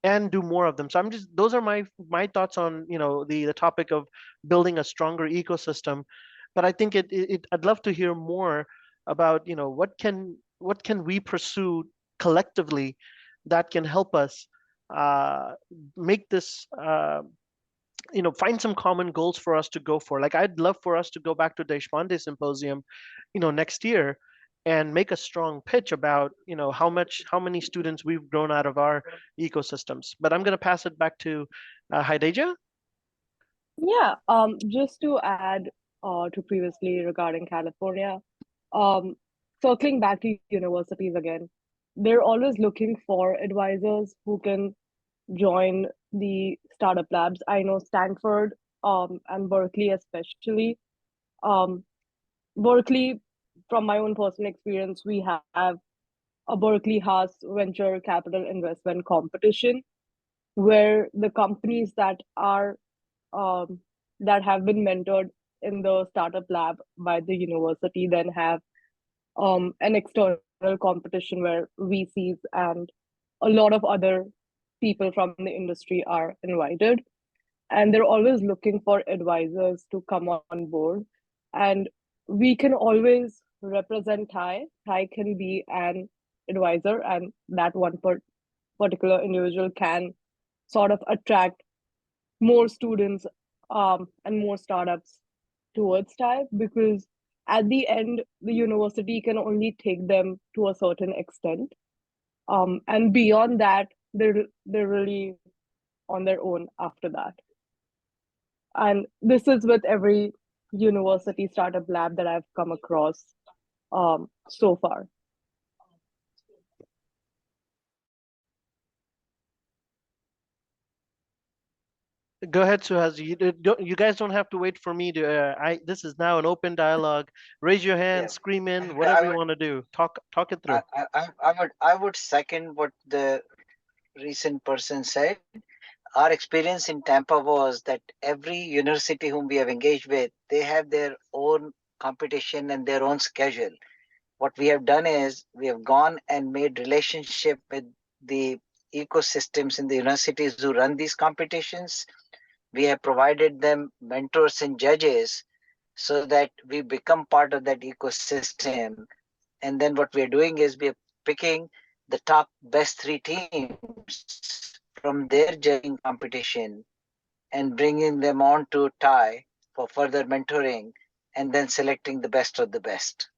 and do more of them. So those are my thoughts on the topic of building a stronger ecosystem. But I think I'd love to hear more about what can we pursue collectively that can help us make this find some common goals for us to go for. Like, I'd love for us to go back to Deshpande Symposium next year and make a strong pitch about how many students we've grown out of our ecosystems. But I'm going to pass it back to Haideja. Yeah, just to add to previously regarding California, circling back to universities again, they're always looking for advisors who can join the startup labs. I know Stanford and Berkeley especially. Berkeley, from my own personal experience, we have a Berkeley Haas venture capital investment competition where the companies that are that have been mentored in the startup lab by the university then have an external competition where VCs and a lot of other people from the industry are invited. And they're always looking for advisors to come on board. And we can always represent TiE. TiE can be an advisor, and that one particular individual can sort of attract more students and more startups towards TiE, because at the end, the university can only take them to a certain extent. And beyond that, they're really on their own after that. And this is with every university startup lab that I've come across so far. Go ahead, Suhas. You guys don't have to wait for me to. This is now an open dialogue. Raise your hand, scream in, whatever you want to do. Talk it through. I would second what the recent person said. Our experience in Tampa was that every university whom we have engaged with, they have their own competition and their own schedule. What we have done is we have gone and made relationship with the ecosystems in the universities who run these competitions. We have provided them mentors and judges so that we become part of that ecosystem. And then what we're doing is we're picking the top best 3 teams from their judging competition and bringing them on to TiE for further mentoring, and then selecting the best of the best.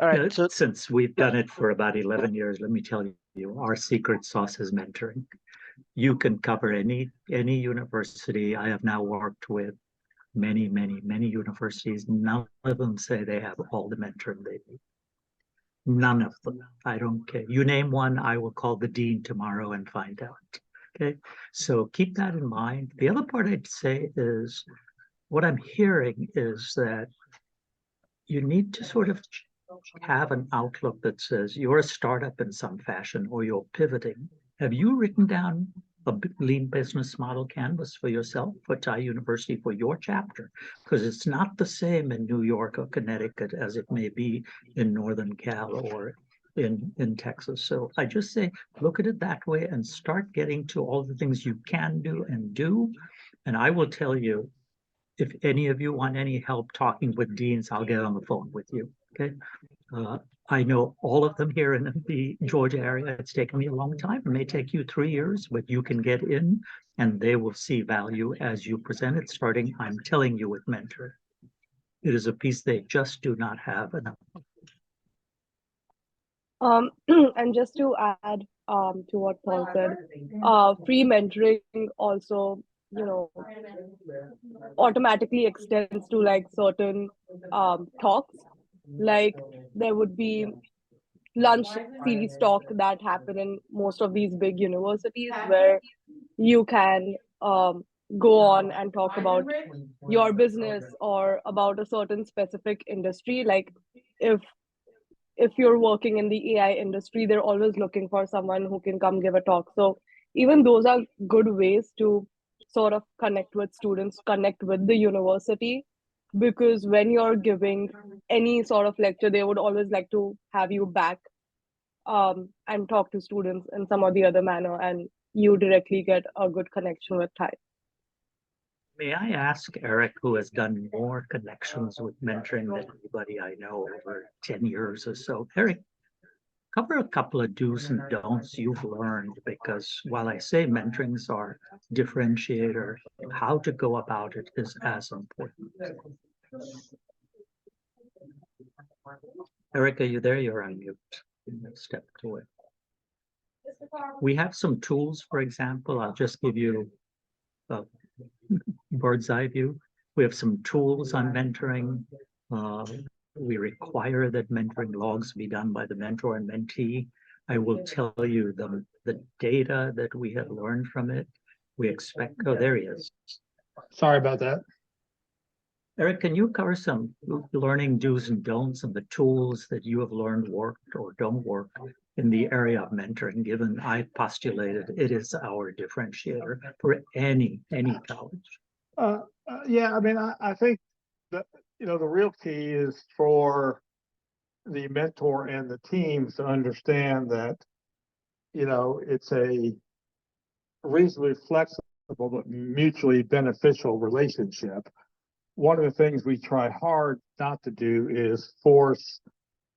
All right. So Since we've done it for about 11 years, let me tell you, our secret sauce is mentoring. You can cover any university. I have now worked with many universities. None of them say they have all the mentoring they need. None of them. I don't care. You name one, I will call the dean tomorrow and find out. Okay. So keep that in mind. The other part I'd say is what I'm hearing is that you need to sort of have an outlook that says you're a startup in some fashion or you're pivoting. Have you written down a lean business model canvas for yourself, for TiE University, for your chapter? Because it's not the same in New York or Connecticut as it may be in Northern Cal or in Texas. So I just say, look at it that way and start getting to all the things you can do and do. And I will tell you, if any of you want any help talking with deans, I'll get on the phone with you. Okay. I know all of them here in the Georgia area. It's taken me a long time. It may take you 3 years, but you can get in and they will see value as you present it, starting, I'm telling you, with Mentor. It is a piece they just do not have enough. And just to add to what Paul said, free mentoring also, automatically extends to like certain talks. Like there would be lunch series talk that happen in most of these big universities where you can go on and talk about your business or about a certain specific industry. Like if you're working in the AI industry, they're always looking for someone who can come give a talk. So even those are good ways to sort of connect with students, connect with the university, because when you're giving any sort of lecture, they would always like to have you back and talk to students in some or the other manner, and you directly get a good connection with TiE. May I ask Eric, who has done more connections with mentoring than anybody I know over 10 years or so. Eric, cover a couple of do's and don'ts you've learned, because while I say mentorings are differentiator, how to go about it is as important. Eric, are you there? You're on mute. Step to it. We have some tools, for example. I'll just give you a bird's eye view. We have some tools on mentoring. We require that mentoring logs be done by the mentor and mentee. I will tell you the data that we have learned from it. We expect, oh, there he is. Sorry about that. Eric, can you cover some learning do's and don'ts and the tools that you have learned worked or don't work in the area of mentoring, given I postulated it is our differentiator for any college? Yeah, I mean, I think that, the real key is for the mentor and the teams to understand that, it's a reasonably flexible but mutually beneficial relationship. One of the things we try hard not to do is force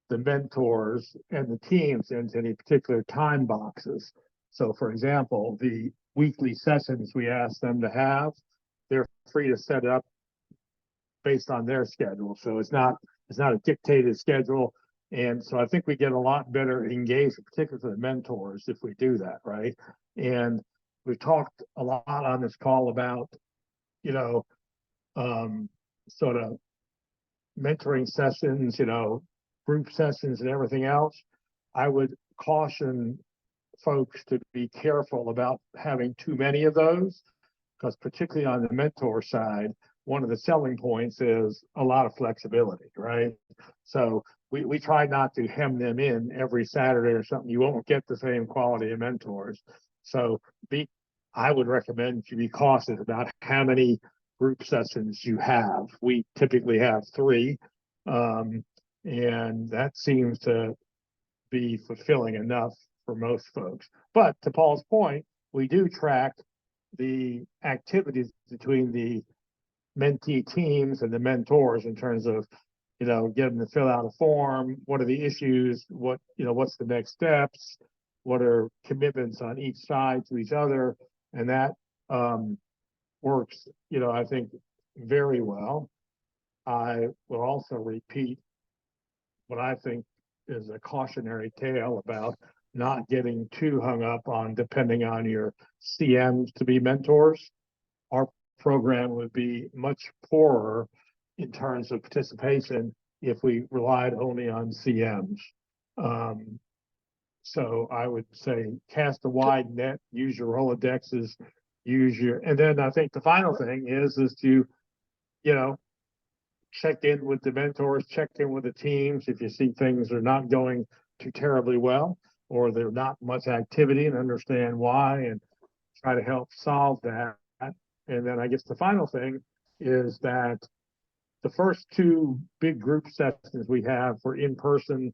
the mentors and the teams into any particular time boxes. So, for example, the weekly sessions we ask them to have, they're free to set it up based on their schedule. So it's not a dictated schedule. And so I think we get a lot better engagement, particularly for the mentors, if we do that, right? And we've talked a lot on this call about, sort of mentoring sessions, group sessions and everything else. I would caution folks to be careful about having too many of those, because particularly on the mentor side, one of the selling points is a lot of flexibility, right? So we try not to hem them in every Saturday or something. You won't get the same quality of mentors. So I would recommend you be cautious about how many group sessions you have. We typically have 3. And that seems to be fulfilling enough for most folks. But to Paul's point, we do track the activities between the mentee teams and the mentors in terms of, get them to fill out a form. What are the issues? What's the next steps? What are commitments on each side to each other? And that works, I think very well. I will also repeat what I think is a cautionary tale about not getting too hung up on depending on your CMs to be mentors. Our program would be much poorer in terms of participation if we relied only on CMs. So I would say cast a wide net, use your Rolodexes, and then I think the final thing is to, check in with the mentors, check in with the teams if you see things are not going too terribly well, or there's not much activity, and understand why and try to help solve that. And then I guess the final thing is that the first two big group sessions we have for in-person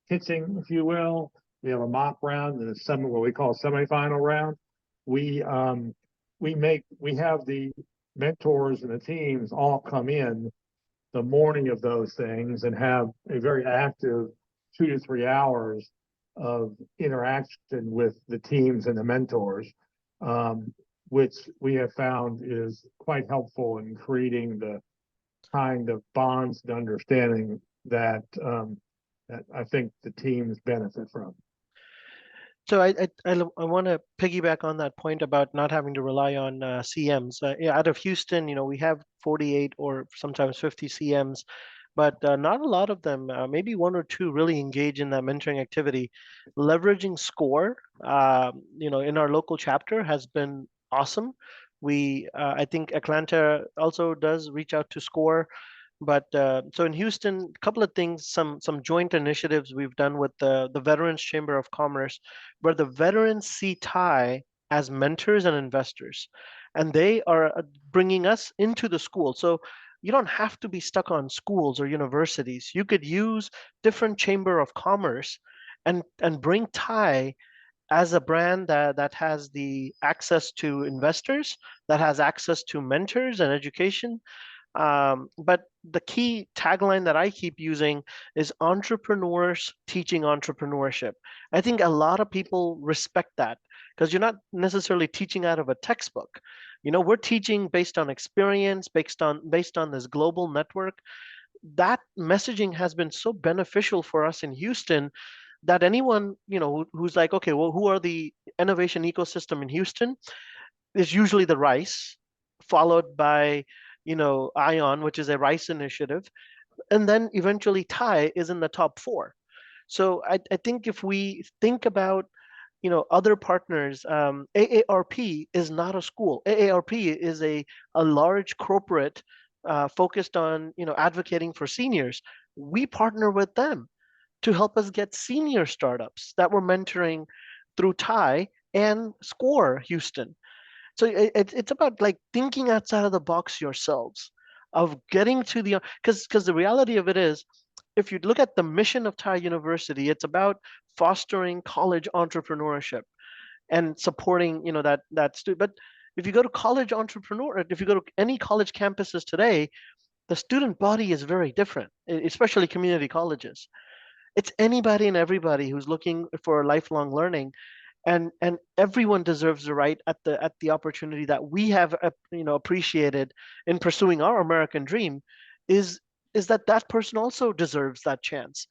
pitching, if you will, we have a mock round and what we call a semifinal round. We have the mentors and the teams all come in the morning of those things and have a very active 2 to 3 hours of interaction with the teams and the mentors, which we have found is quite helpful in creating the kind of bonds and understanding that I think the teams benefit from. So I want to piggyback on that point about not having to rely on CMs. Out of Houston, we have 48 or sometimes 50 CMs, but not a lot of them, maybe one or two really engage in that mentoring activity. Leveraging SCORE, in our local chapter has been awesome. I think Atlanta also does reach out to SCORE. But so in Houston, a couple of things, some joint initiatives we've done with the Veterans Chamber of Commerce, where the veterans see TiE as mentors and investors, and they are bringing us into the school. So you don't have to be stuck on schools or universities. You could use different chamber of commerce and bring TiE as a brand that has the access to investors, that has access to mentors and education. But the key tagline that I keep using is entrepreneurs teaching entrepreneurship. I think a lot of people respect that because you're not necessarily teaching out of a textbook. We're teaching based on experience, based on this global network. That messaging has been so beneficial for us in Houston that anyone, who's like, okay, well, who are the innovation ecosystem in Houston? Is usually the RICE, followed by ION, which is a RICE initiative, and then eventually TiE is in the top 4. So I think if we think about other partners, AARP is not a school. AARP is a large corporate focused on advocating for seniors. We partner with them to help us get senior startups that we're mentoring through TiE and SCORE Houston. So it's about like thinking outside of the box yourselves, of getting to because the reality of it is, if you look at the mission of TiE University, it's about fostering college entrepreneurship and supporting that student. But if you go to if you go to any college campuses today, the student body is very different, especially community colleges. It's anybody and everybody who's looking for lifelong learning, and everyone deserves the right at the opportunity that we have appreciated in pursuing our American dream, is that person also deserves that chance.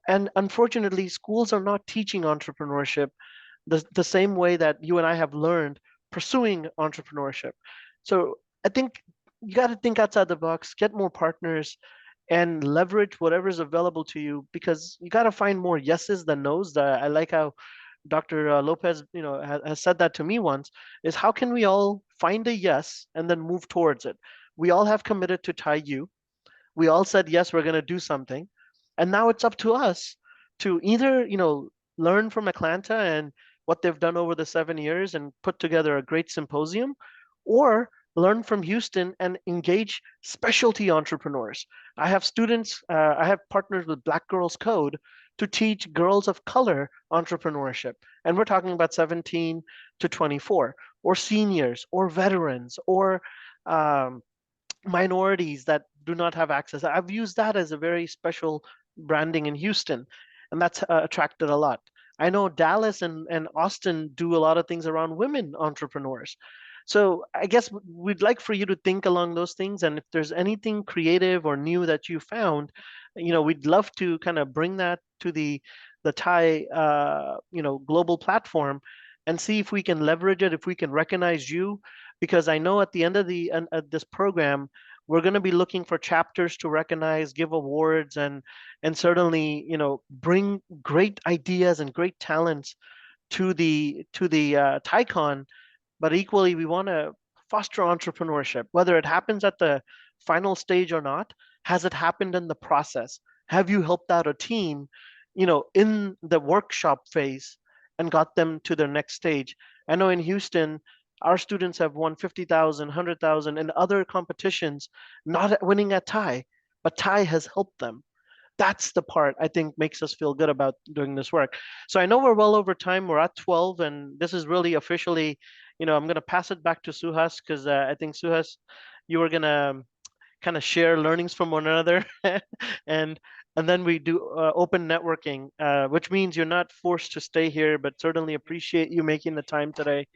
And unfortunately, schools are not teaching entrepreneurship the same way that you and I have learned pursuing entrepreneurship. So I think you got to think outside the box, get more partners, and leverage whatever's available to you, because you got to find more yeses than nos. I like how Dr. Lopez, has said that to me once, is how can we all find a yes and then move towards it? We all have committed to TiE. We all said, yes, we're going to do something. And now it's up to us to either, learn from Atlanta and what they've done over the 7 years and put together a great symposium, or learn from Houston and engage specialty entrepreneurs. I have students, I have partners with Black Girls Code to teach girls of color entrepreneurship. And we're talking about 17 to 24, or seniors, or veterans, or um, minorities that do not have access. I've used that as a very special branding in Houston, and that's attracted a lot. I know Dallas and Austin do a lot of things around women entrepreneurs. So I guess we'd like for you to think along those things. And if there's anything creative or new that you found, we'd love to kind of bring that to the TiE global platform and see if we can leverage it, if we can recognize you, because I know at the end of this program, we're going to be looking for chapters to recognize, give awards, and certainly bring great ideas and great talents to the TiECon. But equally, we want to foster entrepreneurship, whether it happens at the final stage or not. Has it happened in the process? Have you helped out a team, in the workshop phase and got them to their next stage? I know in Houston, our students have won 50,000, 100,000 in other competitions, not winning at TiE, but TiE has helped them. That's the part I think makes us feel good about doing this work. So I know we're well over time. We're at 12, and this is really officially, I'm going to pass it back to Suhas, because I think Suhas, you were going to kind of share learnings from one another, and then we do open networking, which means you're not forced to stay here, but certainly appreciate you making the time today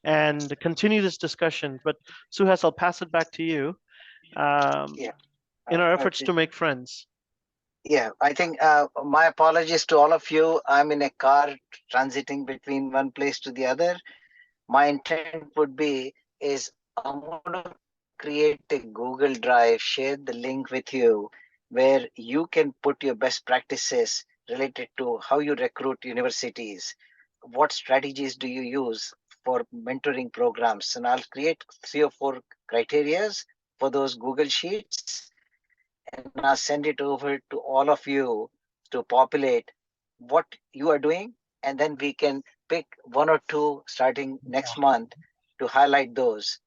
and continue this discussion. But Suhas, I'll pass it back to you Yeah. in our efforts to make friends. Yeah, I think my apologies to all of you. I'm in a car transiting between one place to the other. My intent would be is I'm going to create a Google Drive, share the link with you, where you can put your best practices related to how you recruit universities, what strategies do you use for mentoring programs, and I'll create 3 or 4 criterias for those Google Sheets, and I'll send it over to all of you to populate what you are doing, and then we can pick 1 or 2 starting next month to highlight those,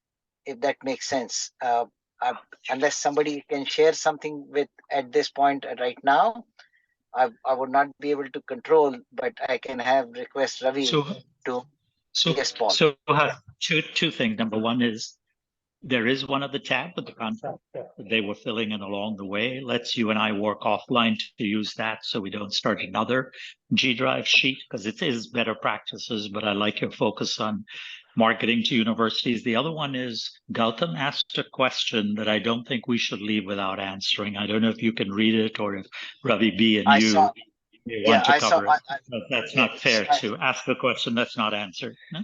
if that makes sense. I, unless somebody can share something with at this point right now, I would not be able to control, but I can have request Ravi to. Yes, Paul. So two things. Number one is there is one of the tab with the contract that they were filling in along the way. Let's you and I work offline to use that so we don't start another G Drive sheet, because it is better practices, but I like your focus on marketing to universities. The other one is Gautam asked a question that I don't think we should leave without answering. I don't know if you can read it or if Ravi B and you want to cover it. That's not fair to ask a question that's not answered. No?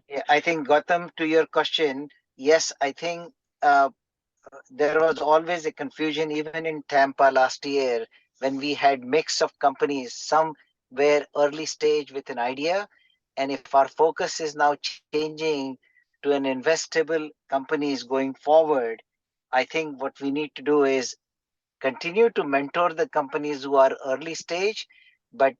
Yeah, I think Gautam, to your question, yes, I think there was always a confusion even in Tampa last year when we had mix of companies. Some were early stage with an idea, and if our focus is now changing to an investable companies going forward, I think what we need to do is continue to mentor the companies who are early stage, but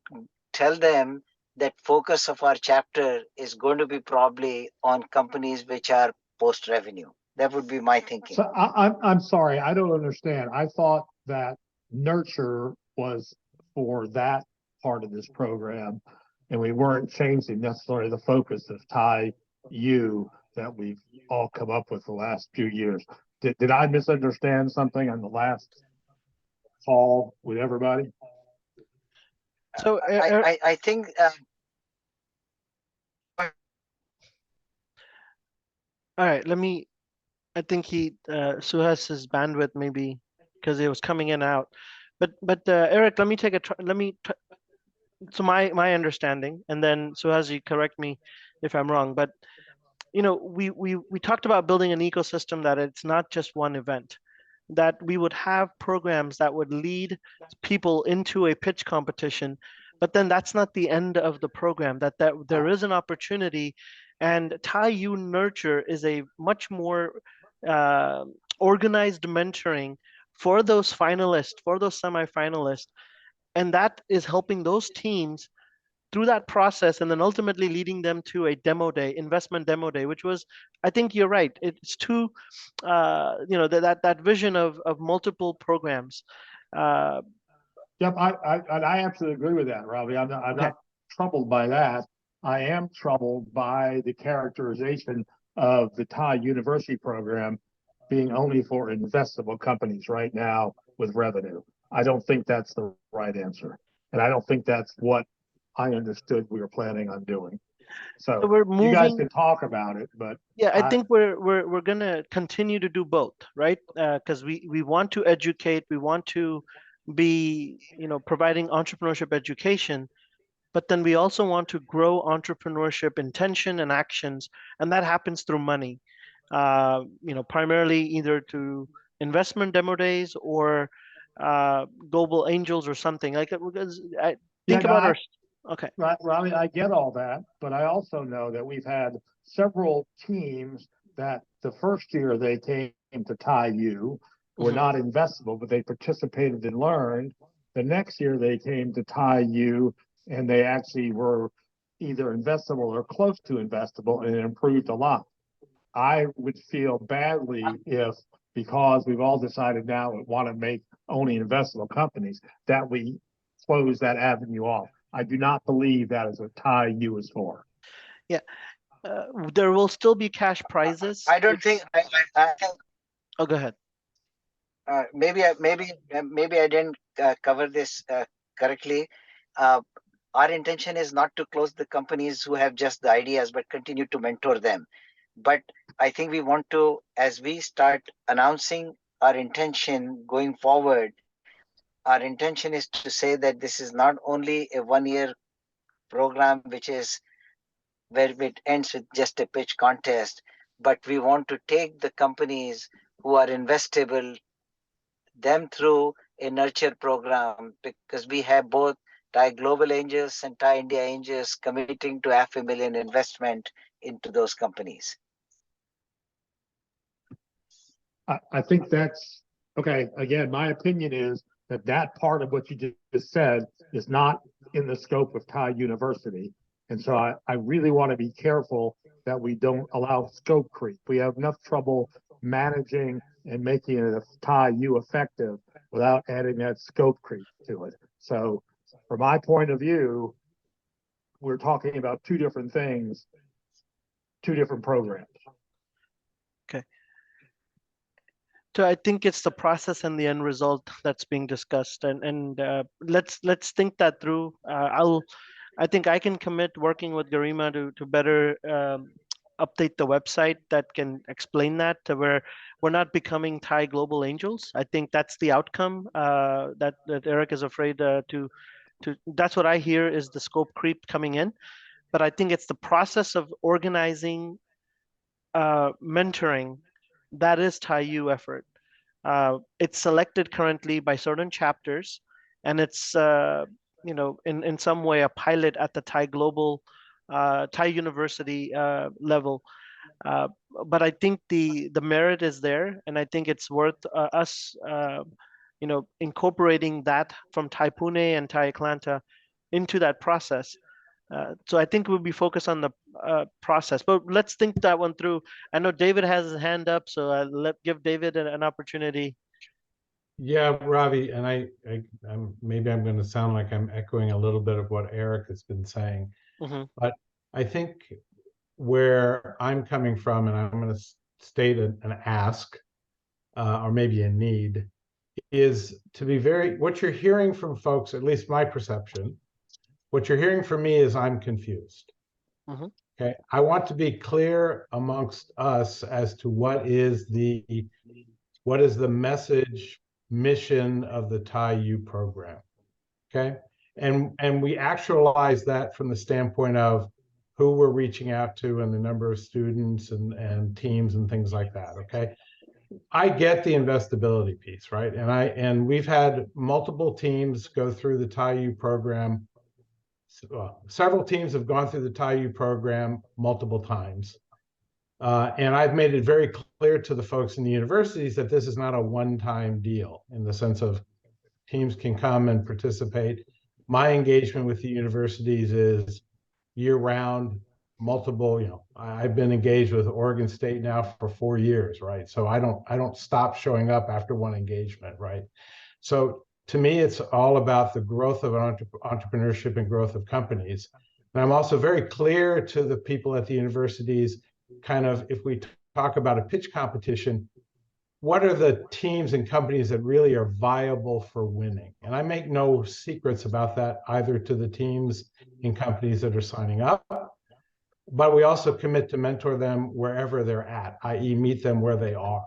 tell them that focus of our chapter is going to be probably on companies which are post revenue. That would be my thinking. So I'm sorry, I don't understand. I thought that nurture was for that part of this program, and we weren't changing necessarily the focus of TiE that we've all come up with the last few years. Did I misunderstand something on the last call with everybody? So I think all right, I think Suhas's bandwidth maybe, because it was coming in and out. But Eric, let me take so my understanding, and then Suhas, you correct me if I'm wrong. But we talked about building an ecosystem that it's not just one event, that we would have programs that would lead people into a pitch competition, but then that's not the end of the program, that there is an opportunity. And TiE Nurture is a much more organized mentoring for those finalists, for those semifinalists, and that is helping those teams through that process, and then ultimately leading them to a demo day, investment demo day, which was, I think you're right. It's too, that vision of multiple programs. Yep, I absolutely agree with that, Robbie. I'm Okay. not troubled by that. I am troubled by the characterization of the TiE University program being only for investable companies right now with revenue. I don't think that's the right answer. And I don't think that's what I understood we were planning on doing. So So we're you guys moving. can talk about it, but Yeah, I think we're gonna continue to do both, right? Because we want to educate, we want to be, providing entrepreneurship education, but then we also want to grow entrepreneurship intention and actions, and that happens through money. Primarily either to investment demo days or global angels or something like it. Because I yeah, think about our. Okay. right, Robbie, I get all that, but I also know that we've had several teams that the first year they came to TiE were not investable, but they participated and learned. The next year they came to TiE and they actually were either investable or close to investable, and it improved a lot. I would feel badly if, because we've all decided now we want to make only investable companies, that we close that avenue off. I do not believe that is what TiE is for. Yeah, there will still be cash prizes. I don't think. I think. Oh, go ahead. Maybe I didn't cover this correctly. Our intention is not to close the companies who have just the ideas, but continue to mentor them. But I think we want to, as we start announcing our intention going forward, our intention is to say that this is not only a 1-year program, which is where it ends with just a pitch contest, but we want to take the companies who are investable them through a nurture program, because we have both TiE Global Angels and TiE India Angels committing to $500,000 investment into those companies. I think that's okay. Again, my opinion is that that part of what you just said is not in the scope of TiE University. And so I really want to be careful that we don't allow scope creep. We have enough trouble managing and making it a TiE U effective without adding that scope creep to it. So from my point of view, we're talking about two different things, two different programs. Okay. So I think it's the process and the end result that's being discussed, and let's think that through. I think I can commit working with Garima to better update the website that can explain that, to where we're not becoming TiE Global Angels. I think that's the outcome that Eric is afraid to. That's what I hear is the scope creep coming in, but I think it's the process of organizing, mentoring, that is TiE effort. It's selected currently by certain chapters, and it's in some way a pilot at the TiE Global, TiE University level. But I think the merit is there, and I think it's worth us incorporating that from TiE Pune and TiE Atlanta into that process. So I think we'll be focused on the process, but let's think that one through. I know David has his hand up, so give David an opportunity. Yeah, Ravi, and I'm maybe I'm going to sound like I'm echoing a little bit of what Eric has been saying, but I think where I'm coming from, and I'm going to state an ask, or maybe a need, is to be what you're hearing from folks, at least my perception, what you're hearing from me is I'm confused. Okay, I want to be clear amongst us as to what is the message, mission of the TiE U program. Okay, and we actualize that from the standpoint of who we're reaching out to and the number of students and teams and things like that. Okay, I get the investability piece, right? And we've had multiple teams go through the TiE U program. Several teams have gone through the TiE U program multiple times. And I've made it very clear to the folks in the universities that this is not a one-time deal, in the sense of teams can come and participate. my engagement with the universities is year-round, multiple. I've been engaged with Oregon State now for 4 years, right? So I don't stop showing up after one engagement, right? So to me, it's all about the growth of entrepreneurship and growth of companies. And I'm also very clear to the people at the universities, kind of, if we talk about a pitch competition, what are the teams and companies that really are viable for winning? And I make no secrets about that either to the teams and companies that are signing up, but we also commit to mentor them wherever they're at, i.e. meet them where they are.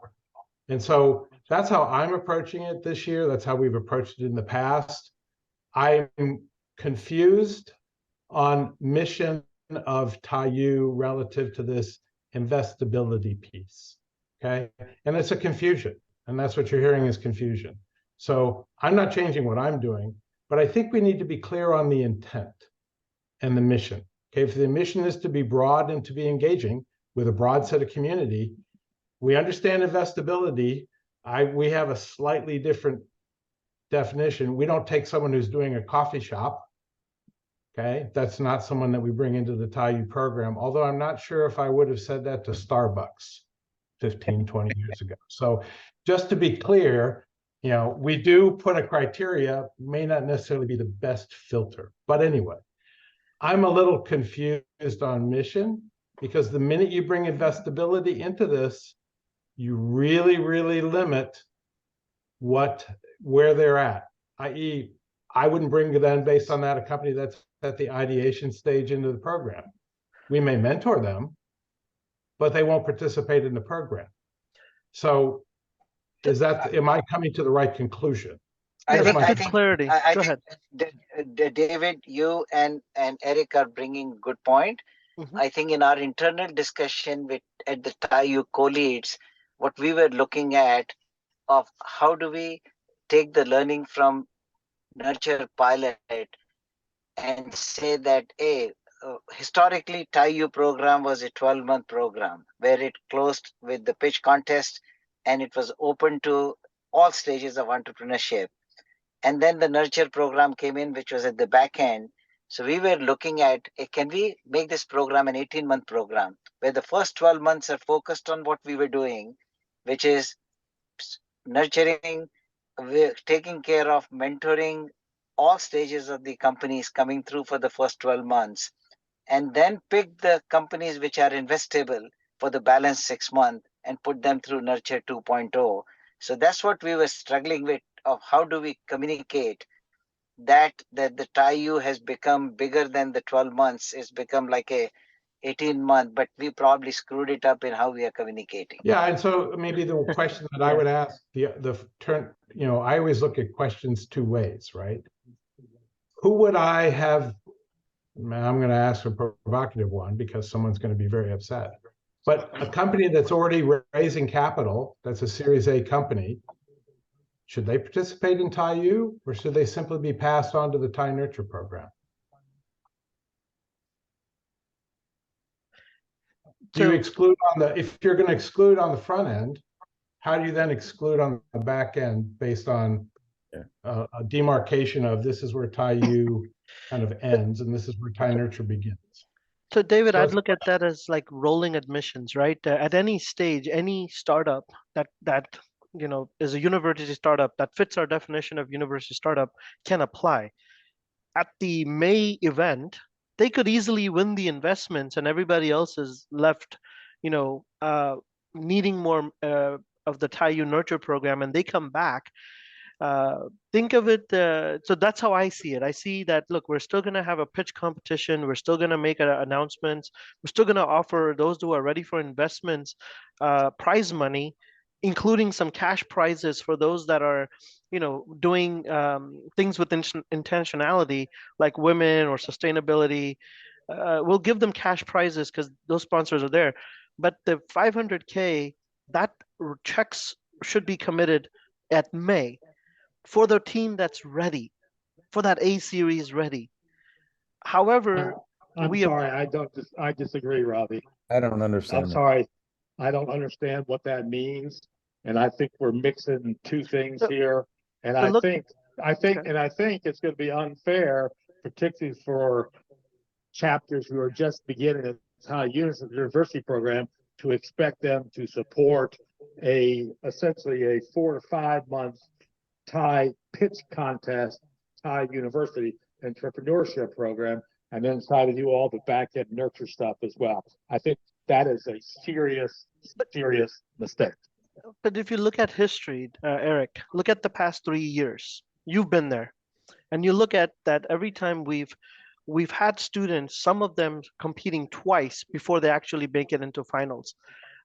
And so that's how I'm approaching it this year. That's how we've approached it in the past. I'm confused on mission of TiE relative to this investability piece. Okay. And it's a confusion. And that's what you're hearing is confusion. So I'm not changing what I'm doing, but I think we need to be clear on the intent and the mission. Okay. If the mission is to be broad and to be engaging with a broad set of community, we understand investability. We have a slightly different definition. We don't take someone who's doing a coffee shop. Okay, that's not someone that we bring into the TiE program, although I'm not sure if I would have said that to Starbucks 15, 20 years ago. So just to be clear, we do put a criteria, may not necessarily be the best filter. But anyway, I'm a little confused on mission, because the minute you bring investability into this, you really, really limit where they're at, i.e. I wouldn't bring then, based on that, a company that's at the ideation stage into the program. We may mentor them, but they won't participate in the program. So am I coming to the right conclusion? I think clarity. Go ahead. David, you and Eric are bringing good point. I think in our internal discussion at the TiE co-leads, what we were looking at of how do we take the learning from Nurture pilot and say that historically TiE program was a 12-month program where it closed with the pitch contest and it was open to all stages of entrepreneurship. And then the Nurture program came in, which was at the back end. So we were looking at, can we make this program an 18-month program where the first 12 months are focused on what we were doing, which is nurturing, we're taking care of mentoring all stages of the companies coming through for the first 12 months, and then pick the companies which are investable for the balance 6 months and put them through Nurture 2.0. So that's what we were struggling with, of how do we communicate that the TiE has become bigger than the 12 months. It's become like a 18-month, but we probably screwed it up in how we are communicating. Yeah, and so maybe the question that I would ask, I always look at questions two ways, right? Who would I have? I'm going to ask a provocative one because someone's going to be very upset. But a company that's already raising capital, that's a Series A company, should they participate in TiE, or should they simply be passed on to the TiE Nurture program? Do you exclude if you're going to exclude on the front end, how do you then exclude on the back end based on a demarcation of this is where TiE kind of ends and this is where TiE Nurture begins? So David, I'd look at that as like rolling admissions, right? At any stage, any startup that is a university startup that fits our definition of university startup can apply. At the May event, they could easily win the investments, and everybody else is left, needing more of the TiE Nurture program, and they come back. Think of it, so that's how I see it. I see that, look, we're still going to have a pitch competition. We're still going to make announcements. We're still going to offer those who are ready for investments prize money, including some cash prizes for those that are, doing things with intentionality, like women or sustainability. We'll give them cash prizes because those sponsors are there. But the 500K, that checks should be committed at May for the team that's ready, for that A series ready. However, I'm sorry, I disagree, Ravi. I don't understand. I'm sorry, I don't understand what that means, and I think we're mixing two things here. And I think I think, Okay. and I think it's going to be unfair, particularly for chapters who are just beginning a TiE University program, to expect them to support essentially a 4 to 5 month TiE pitch contest, TiE University entrepreneurship program, and then try to do all the back end nurture stuff as well. I think that is a serious, serious mistake. But if you look at history, Eric, look at the past 3 years. You've been there, and you look at that every time we've had students, some of them competing twice before they actually make it into finals.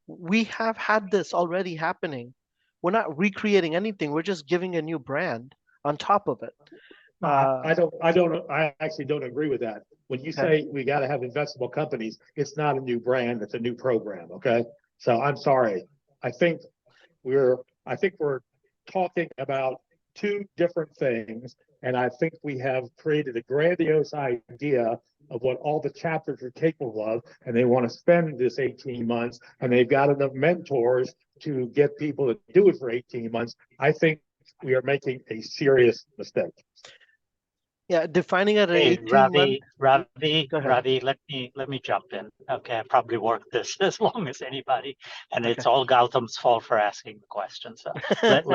We have had this already happening. We're not recreating anything. We're just giving a new brand on top of it. I actually don't agree with that. When you Okay. say we got to have investable companies, it's not a new brand, it's a new program. Okay. So I'm sorry. I think we're talking about two different things. And I think we have created a grandiose idea of what all the chapters are capable of. And they want to spend this 18 months and they've got enough mentors to get people to do it for 18 months. I think we are making a serious mistake. Yeah, defining it at Hey, 18 month. Go ahead. Ravi, let me jump in. Okay, I probably worked this as long as anybody, and it's Okay. all Gautam's fault for asking the question. So let's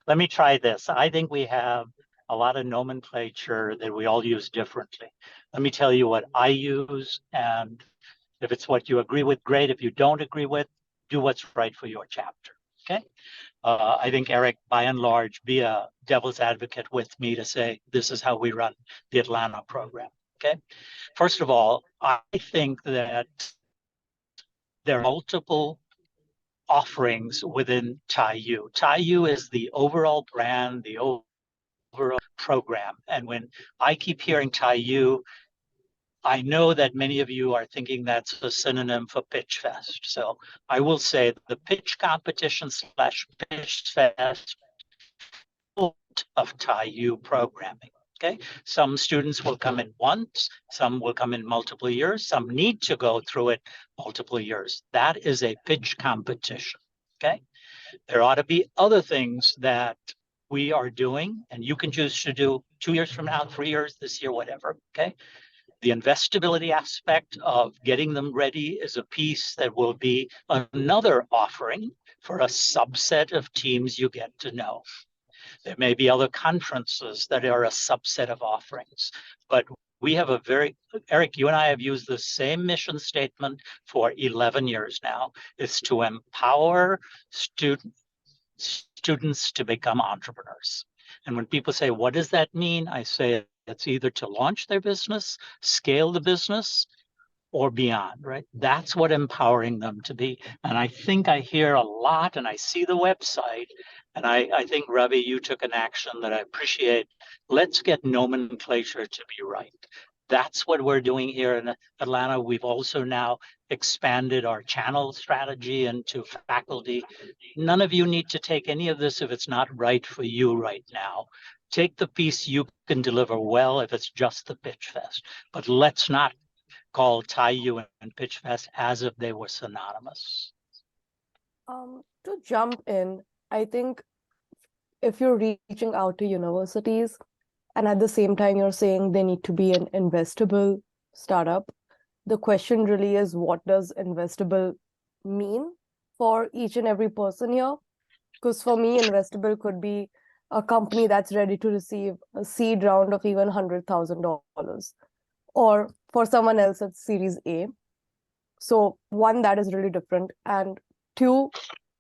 let me try this. I think we have a lot of nomenclature that we all use differently. Let me tell you what I use, and if it's what you agree with, great. If you don't agree with, do what's right for your chapter. Okay. I think, Eric, by and large, be a devil's advocate with me to say this is how we run the Atlanta program. Okay. First of all, I think that there are multiple offerings within TiE. TiE is the overall brand, the overall program. And when I keep hearing TiE, I know that many of you are thinking that's a synonym for Pitch Fest. So I will say the pitch competition / Pitch Fest of TiE programming. Okay, some students will come in once, some will come in multiple years, some need to go through it multiple years. That is a pitch competition. Okay, there ought to be other things that we are doing, and you can choose to do 2 years from now, 3 years, this year, whatever. Okay, the investability aspect of getting them ready is a piece that will be another offering for a subset of teams you get to know. There may be other conferences that are a subset of offerings, but we have a Eric, you and I have used the same mission statement for 11 years now, is to empower students to become entrepreneurs. And when people say, what does that mean? I say it's either to launch their business, scale the business, or beyond, right? That's what empowering them to be. And I think I hear a lot and I see the website. And I think, Ravi, you took an action that I appreciate. Let's get nomenclature to be right. That's what we're doing here in Atlanta. We've also now expanded our channel strategy into faculty. None of you need to take any of this if it's not right for you right now. Take the piece you can deliver well if it's just the Pitch Fest. But let's not call TiE and Pitch Fest as if they were synonymous. To jump in, I think if you're reaching out to universities and at the same time you're saying they need to be an investable startup, the question really is, what does investable mean for each and every person here? Because for me, investable could be a company that's ready to receive a seed round of even $100,000, or for someone else it's Series A. So one, that is really different, and two,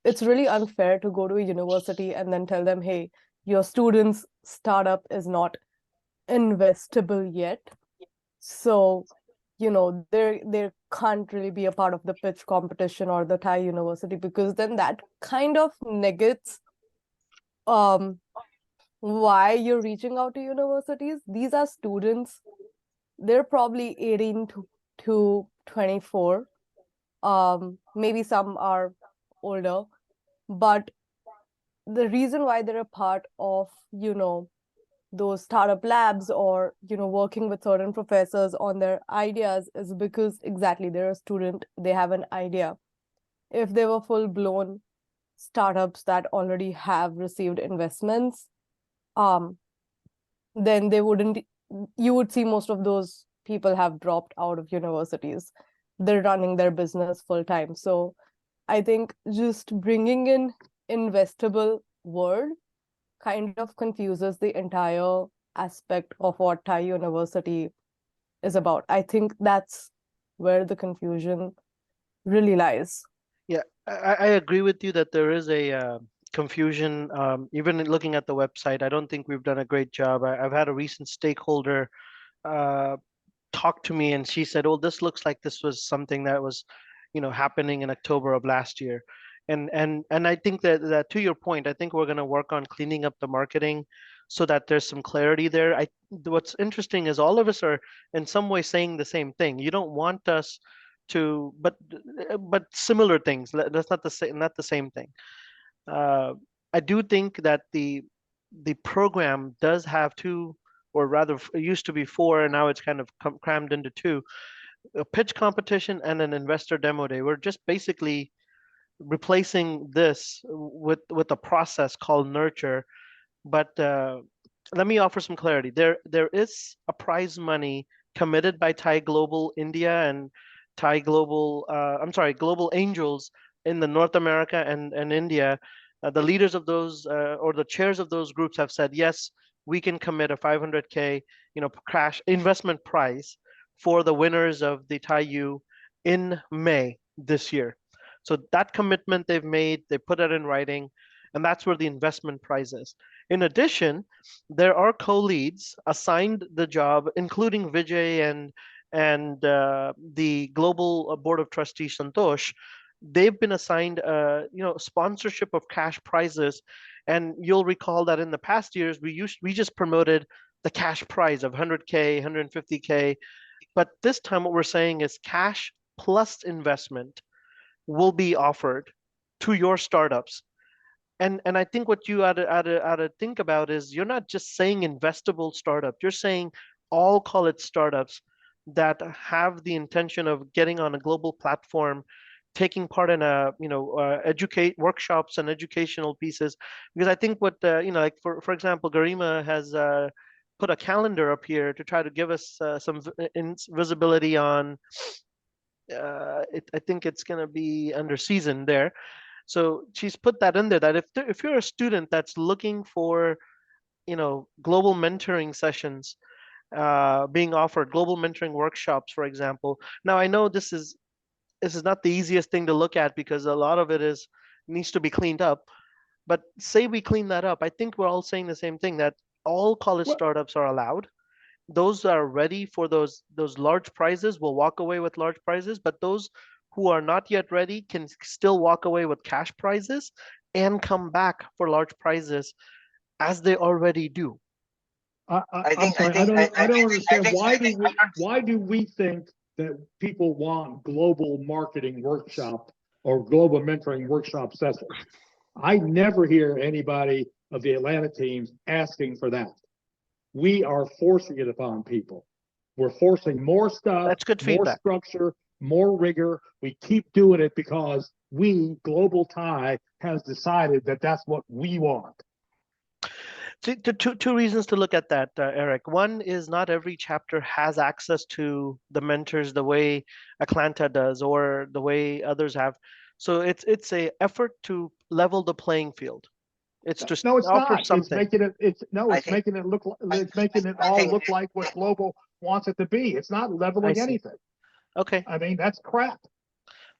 it's really unfair to go to a university and then tell them, hey, your student's startup is not investable yet, so they can't really be a part of the pitch competition or the TiE University, because then that kind of negates why you're reaching out to universities. These are students, they're probably 18 to 24, maybe some are older, but the reason why they're a part of those startup labs or working with certain professors on their ideas is because exactly they're a student, they have an idea. If they were full-blown startups that already have received investments, um, then you would see most of those people have dropped out of universities. They're running their business full time. So I think just bringing in investable word kind of confuses the entire aspect of what TiE University is about. I think that's where the confusion really lies. Yeah, I agree with you that there is a confusion. Even in looking at the website, I don't think we've done a great job. I've had a recent stakeholder uh, talk to me, and she said, "Oh, this looks like this was something that was, happening in October of last year." And I think that to your point, I think we're going to work on cleaning up the marketing so that there's some clarity there. What's interesting is all of us are in some way saying the same thing. You don't want us to, but similar things. That's not the same thing. Uh, I do think that the program does have two, or rather, it used to be four, and now it's kind of crammed into two: a pitch competition and an investor demo day. We're just basically replacing this with a process called Nurture. But let me offer some clarity. There is a prize money committed by TiE Global India and TiE Global, Global Angels in the North America and India. The leaders of those or the chairs of those groups have said, yes, we can commit a 500K, cash investment prize for the winners of the TiE in May this year. So that commitment they've made, they put it in writing, and that's where the investment prize is. In addition, there are co-leads assigned the job, including Vijay and the global board of trustees Santosh. They've been assigned, sponsorship of cash prizes, and you'll recall that in the past years we just promoted the cash prize of 100K, 150K, but this time what we're saying is cash plus investment will be offered to your startups. And I think what you ought to think about is you're not just saying investable startup, you're saying all college startups that have the intention of getting on a global platform, taking part in educate workshops and educational pieces. Because I think what like for example, Garima has put a calendar up here to try to give us some visibility on. I think it's going to be under season there. So she's put that in there that if you're a student that's looking for, global mentoring sessions being offered, global mentoring workshops, for example. Now I know this is not the easiest thing to look at because a lot of it needs to be cleaned up. But say we clean that up, I think we're all saying the same thing, that all college startups are allowed. Those that are ready for those large prizes will walk away with large prizes, but those who are not yet ready can still walk away with cash prizes and come back for large prizes as they already do. I'm sorry, I don't understand. Why do we think that people want global marketing workshop or global mentoring workshop sessions? I never hear anybody of the Atlanta teams asking for that. We are forcing it upon people. We're forcing more stuff, That's good more feedback. structure, more rigor. We keep doing it because we, Global TiE, has decided that that's what we want. Two reasons to look at that, Eric. One is not every chapter has access to the mentors the way Atlanta does or the way others have. So it's a effort to level the playing field. It's to No, it's offer not. something. It's making it look. It's making it all look like what Global wants it to be. It's not leveling anything. Okay. I mean, that's crap.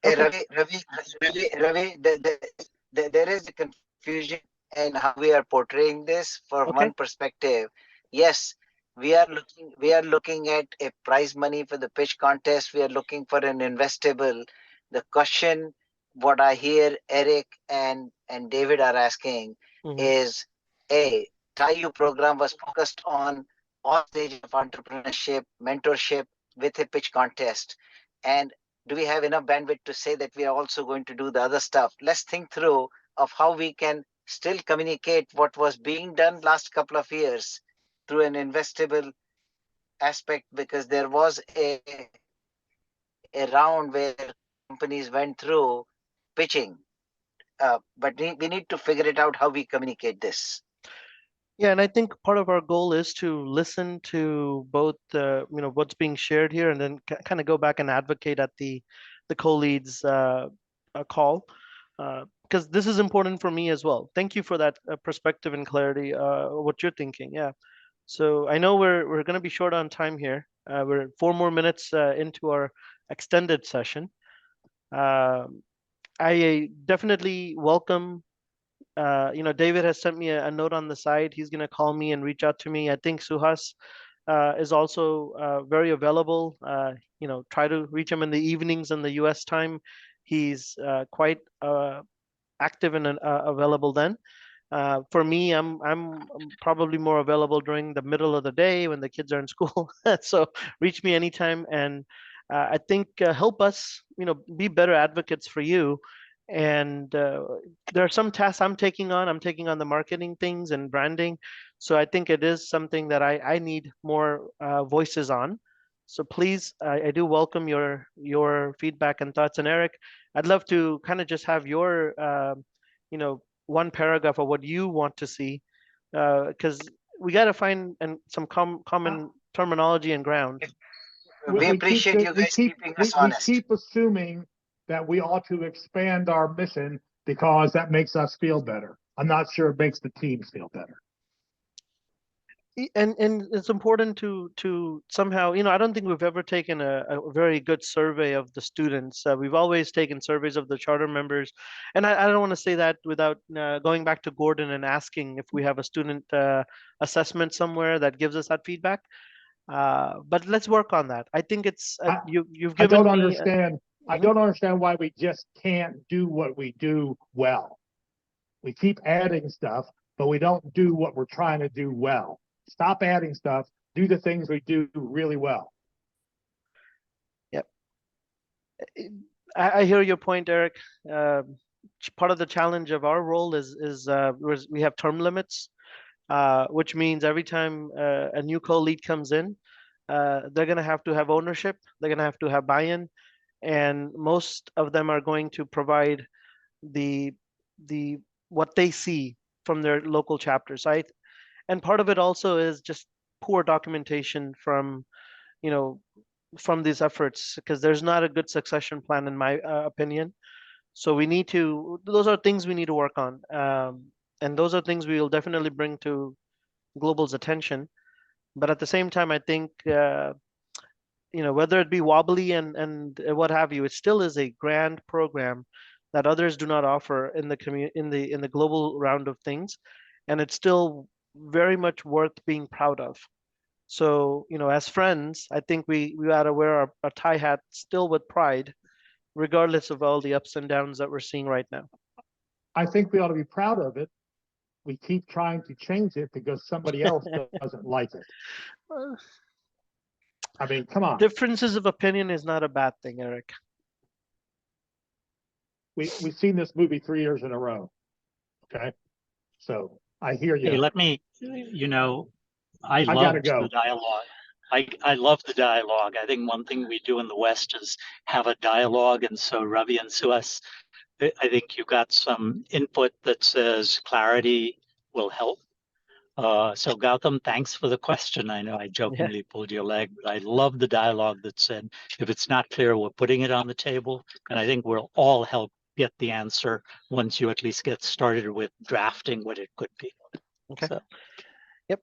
Hey, Ravi, there is a confusion in how we are portraying this. For one perspective, yes, we are looking at a prize money for the pitch contest. We are looking for an investable. The question, what I hear Eric and David are asking is, TiE program was focused on all stages of entrepreneurship, mentorship with a pitch contest, and do we have enough bandwidth to say that we are also going to do the other stuff? Let's think through of how we can still communicate what was being done last couple of years through an investable aspect, because there was a round where companies went through pitching. But we need to figure it out how we communicate this. Yeah, and I think part of our goal is to listen to both, what's being shared here, and then kind of go back and advocate at the co-leads call, because this is important for me as well. Thank you for that perspective and clarity, what you're thinking. Yeah. So I know we're going to be short on time here. We're 4 more minutes into our extended session. I definitely welcome. David has sent me a note on the side. He's going to call me and reach out to me. I think Suhas is also very available. Try to reach him in the evenings in the US time. He's quite active and available then. For me, I'm probably more available during the middle of the day when the kids are in school. So reach me anytime, and I think help us, be better advocates for you. And there are some tasks I'm taking on. I'm taking on the marketing things and branding. So I think it is something that I need more voices on. So please, I do welcome your feedback and thoughts. And Eric, I'd love to kind of just have your one paragraph of what you want to see, because we got to find some common terminology and ground. We appreciate you guys keeping us we honest. keep assuming that we ought to expand our mission because that makes us feel better. I'm not sure it makes the teams feel better. And it's important to somehow, I don't think we've ever taken a very good survey of the students. We've always taken surveys of the charter members, and I don't want to say that without going back to Gordon and asking if we have a student assessment somewhere that gives us that feedback. But let's work on that. I think it's you've given me. I don't understand why we just can't do what we do well. We keep adding stuff, but we don't do what we're trying to do well. Stop adding stuff. Do the things we do really well. Yep. I hear your point, Eric. Part of the challenge of our role is we have term limits, which means every time a new co-lead comes in, they're going to have ownership. They're going to have buy-in, and most of them are going to provide the what they see from their local chapter site. And part of it also is just poor documentation from from these efforts, because there's not a good succession plan in my opinion. So those are things we need to work on, and those are things we will definitely bring to global's attention. But at the same time, I think whether it be wobbly and what have you, it still is a grand program that others do not offer in the in the global round of things, and it's still very much worth being proud of. So as friends, I think we ought to wear our TiE hat still with pride, regardless of all the ups and downs that we're seeing right now. I think we ought to be proud of it. We keep trying to change it because somebody else doesn't like it. I mean, come on. Differences of opinion is not a bad thing, Eric. We've seen this movie 3 years in a row. Okay. So I hear you. Hey, let me, I love the dialogue. I love the dialogue. I think one thing we do in the West is have a dialogue. And so Ravi and Suhas, I think you got some input that says clarity will help. So Gautam, thanks for the question. I know I jokingly pulled your leg, but I love the dialogue that said, if it's not clear, we're putting it on the table. And I think we'll all help get the answer once you at least get started with drafting what it could be. Okay. Yep.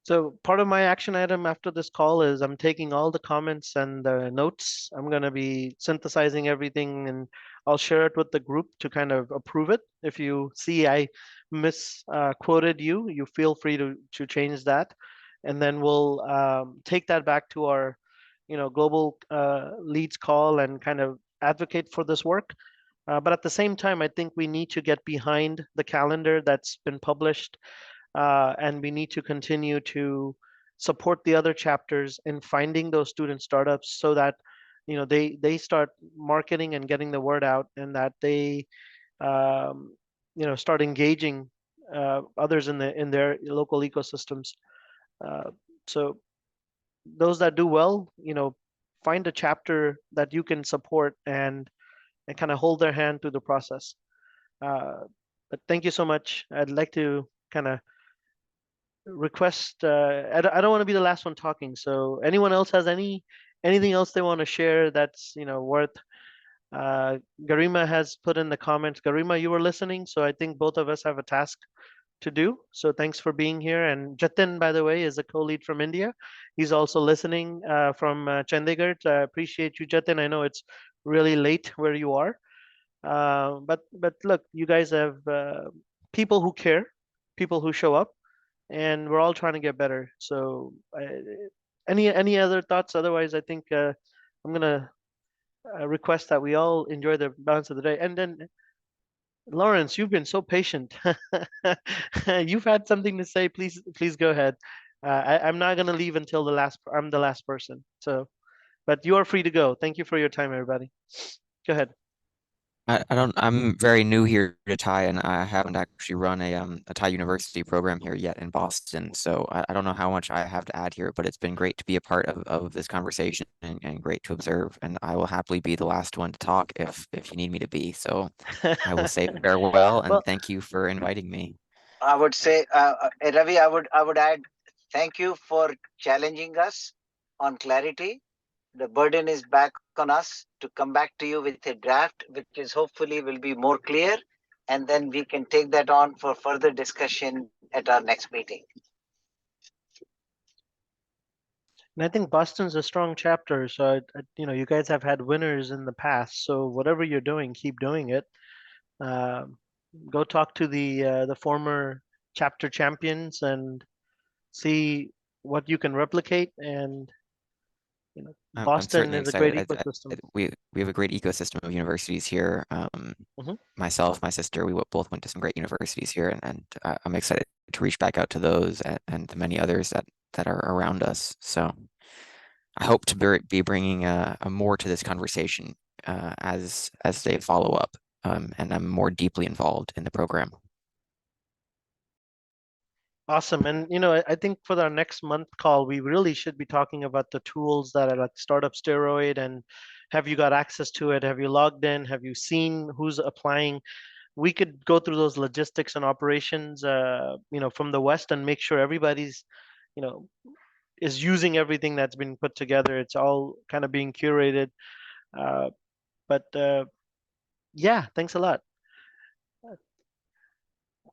So part of my action item after this call is I'm taking all the comments and the notes. I'm going to be synthesizing everything, and I'll share it with the group to kind of approve it. If you see I misquoted you feel free to change that. And then we'll take that back to our, global leads call and kind of advocate for this work. But at the same time, I think we need to get behind the calendar that's been published. And we need to continue to support the other chapters in finding those student startups so that they start marketing and getting the word out, and that they start engaging others in their local ecosystems. So those that do well, find a chapter that you can support and kind of hold their hand through the process. But thank you so much. I'd like to kind of request. I don't want to be the last one talking. So anyone else has anything else they want to share that's worth. Garima has put in the comments. Garima, you were listening, so I think both of us have a task to do. So thanks for being here. And Jatin, by the way, is a co-lead from India. He's also listening from Chandigarh. I appreciate you, Jatin. I know it's really late where you are. But look, you guys have people who care, people who show up, and we're all trying to get better. So any other thoughts? Otherwise, I think I'm gonna request that we all enjoy the balance of the day. And then Lawrence, you've been so patient. You've had something to say. Please go ahead. I'm not gonna leave until I'm the last person. So, but you are free to go. Thank you for your time, everybody. Go ahead. I'm very new here to TiE, and I haven't actually run a TiE University program here yet in Boston. So I don't know how much I have to add here, but it's been great to be a part of this conversation and great to observe. And I will happily be the last one to talk if you need me to be. So I will say farewell and Well, thank you for inviting me. I would say, Ravi, I would add, thank you for challenging us on clarity. The burden is back on us to come back to you with a draft, which is hopefully will be more clear, and then we can take that on for further discussion at our next meeting. and I think Boston's a strong chapter. So you guys have had winners in the past. So whatever you're doing, keep doing it. Go talk to the former chapter champions and see what you can replicate. And I'm Boston certainly is a great excited. ecosystem. We have a great ecosystem of universities here. Myself, my sister, we both went to some great universities here, and I'm excited to reach back out to those and the many others that are around us. So I hope to be bringing a more to this conversation as they follow up, and I'm more deeply involved in the program. Awesome. And I think for our next month call, we really should be talking about the tools that are like Startup Steroid, and have you got access to it? Have you logged in? Have you seen who's applying? We could go through those logistics and operations, from the West, and make sure everybody's, is using everything that's been put together. It's all kind of being curated. But yeah, thanks a lot.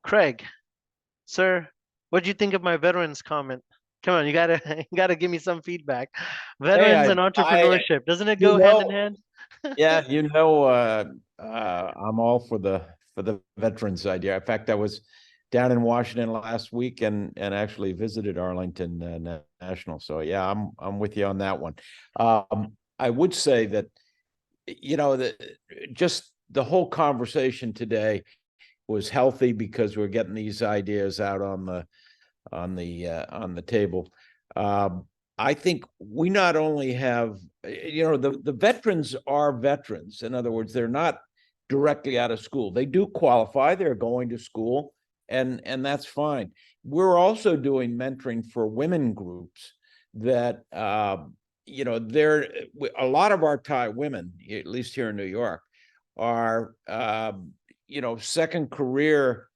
Craig, sir, what do you think of my veterans comment? Come on, you gotta give me some feedback. Veterans and entrepreneurship, doesn't it go hand in hand? Yeah, I'm all for the veterans idea. In fact, I was down in Washington last week and actually visited Arlington National. So yeah, I'm with you on that one. I would say that just the whole conversation today was healthy because we're getting these ideas out on the table. I think we not only have, the veterans are veterans. In other words, they're not directly out of school. They do qualify. They're going to school, and that's fine. We're also doing mentoring for women groups that, they're a lot of our TiE women, at least here in New York, are, second career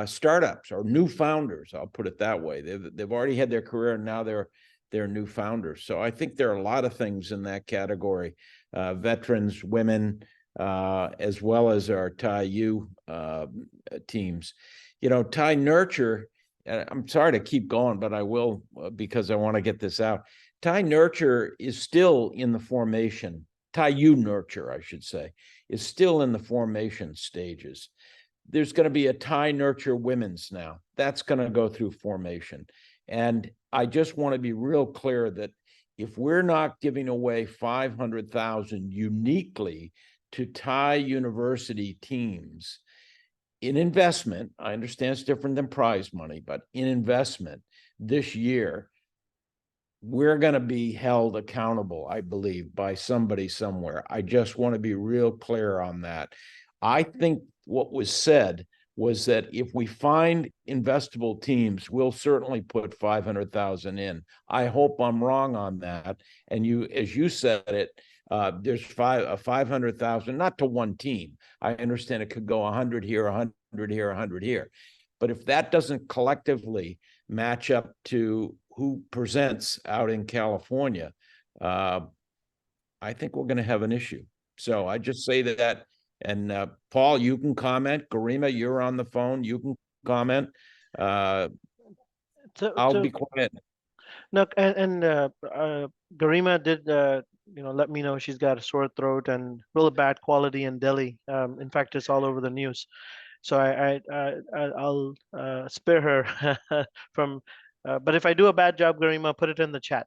startups or new founders. I'll put it that way. They've already had their career and now they're new founders. So I think there are a lot of things in that category: veterans, women, as well as our TiE teams. TiE Nurture. I'm sorry to keep going, but I will because I want to get this out. TiE Nurture is still in the formation. TiE Nurture, I should say, is still in the formation stages. There's going to be a TiE Nurture Women's now. That's going to go through formation. And I just want to be real clear that if we're not giving away $500,000 uniquely to TiE University teams in investment, I understand it's different than prize money, but in investment this year, we're going to be held accountable, I believe, by somebody somewhere. I just want to be real clear on that. I think what was said was that if we find investable teams, we'll certainly put 500,000 in. I hope I'm wrong on that. And as you said it, there's 500,000, not to one team. I understand it could go 100 here, 100 here, 100 here. But if that doesn't collectively match up to who presents out in California, I think we're going to have an issue. So I just say that. And Paul, you can comment. Garima, you're on the phone. You can comment. I'll be quiet. No, and Garima did let me know she's got a sore throat and really bad quality in Delhi. In fact, it's all over the news. So I'll spare her from. But if I do a bad job, Garima, put it in the chat.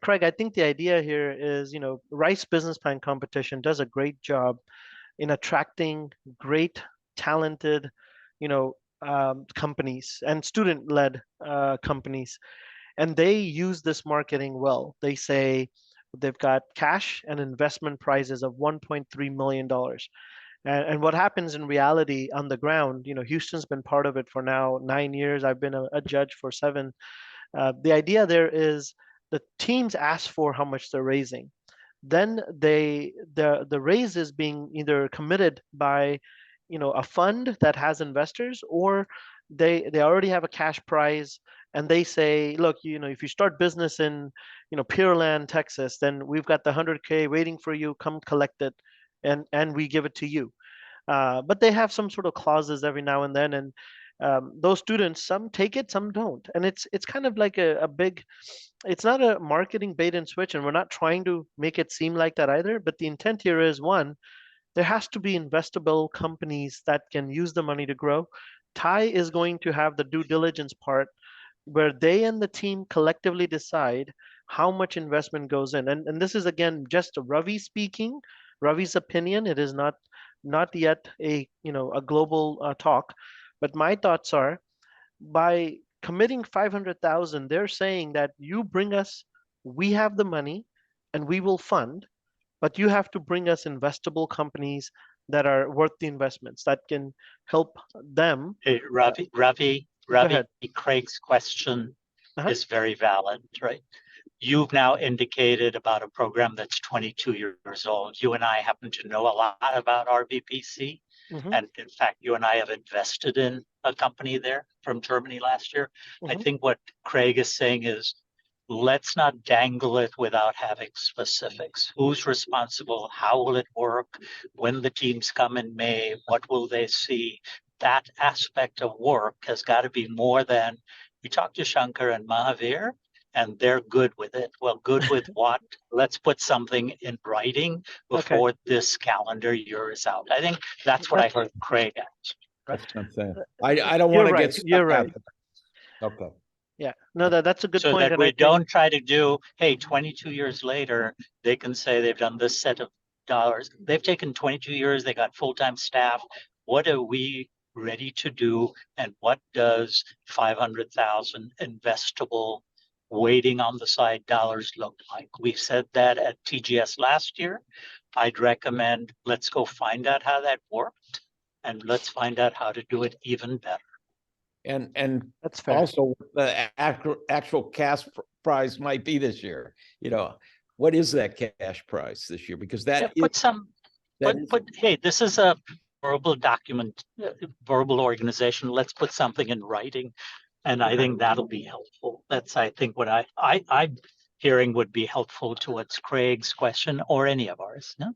Craig, I think the idea here is, Rice Business Plan Competition does a great job in attracting great, talented, companies and student-led companies. And they use this marketing well. They say they've got cash and investment prizes of $1.3 million. And what happens in reality on the ground, Houston's been part of it for now 9 years. I've been a judge for 7. The idea there is the teams ask for how much they're raising. Then the raise is being either committed by a fund that has investors, or they already have a cash prize, and they say, look, if you start business in Pearland, Texas, then we've got the 100K waiting for you, come collect it, and we give it to you. But they have some sort of clauses every now and then, and those students, some take it, some don't, and it's kind of like a big, it's not a marketing bait and switch, and we're not trying to make it seem like that either. But the intent here is, one, there has to be investable companies that can use the money to grow. TiE is going to have the due diligence part where they and the team collectively decide how much investment goes in. And this is, again, just Ravi speaking, Ravi's opinion. It is not yet a global talk. But my thoughts are, by committing 500,000, they're saying that you bring us, we have the money and we will fund, but you have to bring us investable companies that are worth the investments, that can help them. Hey, Ravi, ahead. Craig's question is very valid, right? You've now indicated about a program that's 22 years old. You and I happen to know a lot about RBPC. And in fact, you and I have invested in a company there from Germany last year. I think what Craig is saying is, let's not dangle it without having specifics. Who's responsible? How will it work? When the teams come in May, what will they see? That aspect of work has got to be more than, we talked to Shankar and Mahavir, and they're good with it. Well, good with what? Let's put something in writing before this calendar year is out. I think that's what I heard Craig ask. That's what I'm saying. I don't want to get stuck. You're right. Okay. Yeah, no, that's a good so point. That we don't try to do, hey, 22 years later, they can say they've done this set of dollars. They've taken 22 years, they got full-time staff. What are we ready to do? And what does 500,000 investable waiting on the side dollars look like? We said that at TGS last year. I'd recommend, let's go find out how that worked, and let's find out how to do it even better. And that's fair. Also, the actual cash prize might be this year. What is that cash prize this year? Because that hey, this is a verbal document, verbal organization. Let's put something in writing, and I think that'll be helpful. That's, I think, what I'm hearing would be helpful towards Craig's question or any of ours. No?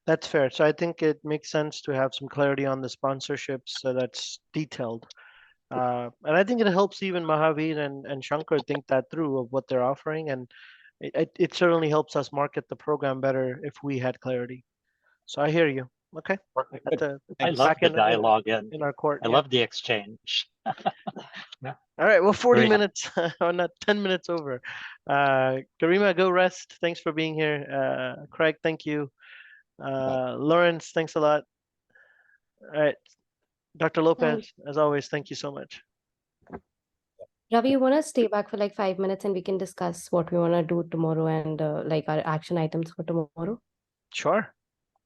That's fair. So I think it makes sense to have some clarity on the sponsorships, so that's detailed. And I think it helps even Mahavir and Shankar think that through of what they're offering. And it certainly helps us market the program better if we had clarity. So I hear you. Okay. I love the dialogue in our court. I love the exchange. All right. Well, 40 minutes, or not 10 minutes over. Garima, go rest. Thanks for being here. Craig, thank you. Lawrence, thanks a lot. All right. Dr. Lopez, as always, thank you so much. Ravi, you want to stay back for like 5 minutes and we can discuss what we want to do tomorrow and like our action items for tomorrow? Sure.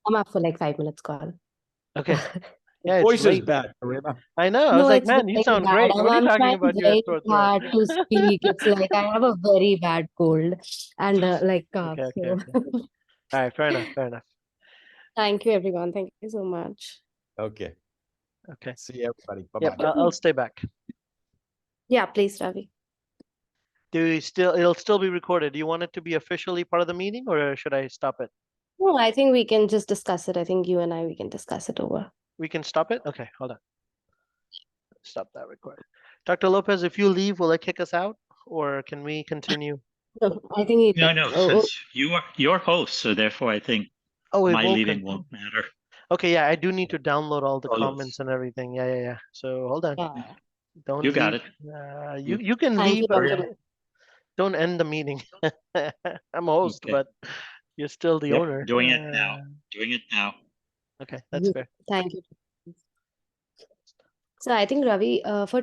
I'm up for like 5 minutes call. Okay. Yeah, voice is bad, Garima. I know. I was like, man, you sound great. What are you talking about? Very hard to speak. It's like I have a very bad cold and like cough. Okay. All right, fair enough. Thank you, everyone. Thank you so much. Okay. Okay. See you, everybody. Bye-bye. Yep, I'll stay back. Yeah, please, Ravi. It'll still be recorded. Do you want it to be officially part of the meeting, or should I stop it? No, I think we can just discuss it. I think you and I, we can discuss it over. We can stop it? Okay, hold on. Stop that record. Dr. Lopez, if you leave, will it kick us out, or can we continue? No, I think he. No, since you are your host, so therefore I think my leaving won't matter. Okay, yeah, I do need to download all the Oh, yes. comments and everything. Yeah. So hold on. Yeah. Don't You got leave. it. You can Thank leave, you, but Dr. don't end the meeting. I'm a host, Okay. but you're still the Yep, owner. doing it now. Doing it now. Okay, that's fair. Thank you. So I think Ravi, for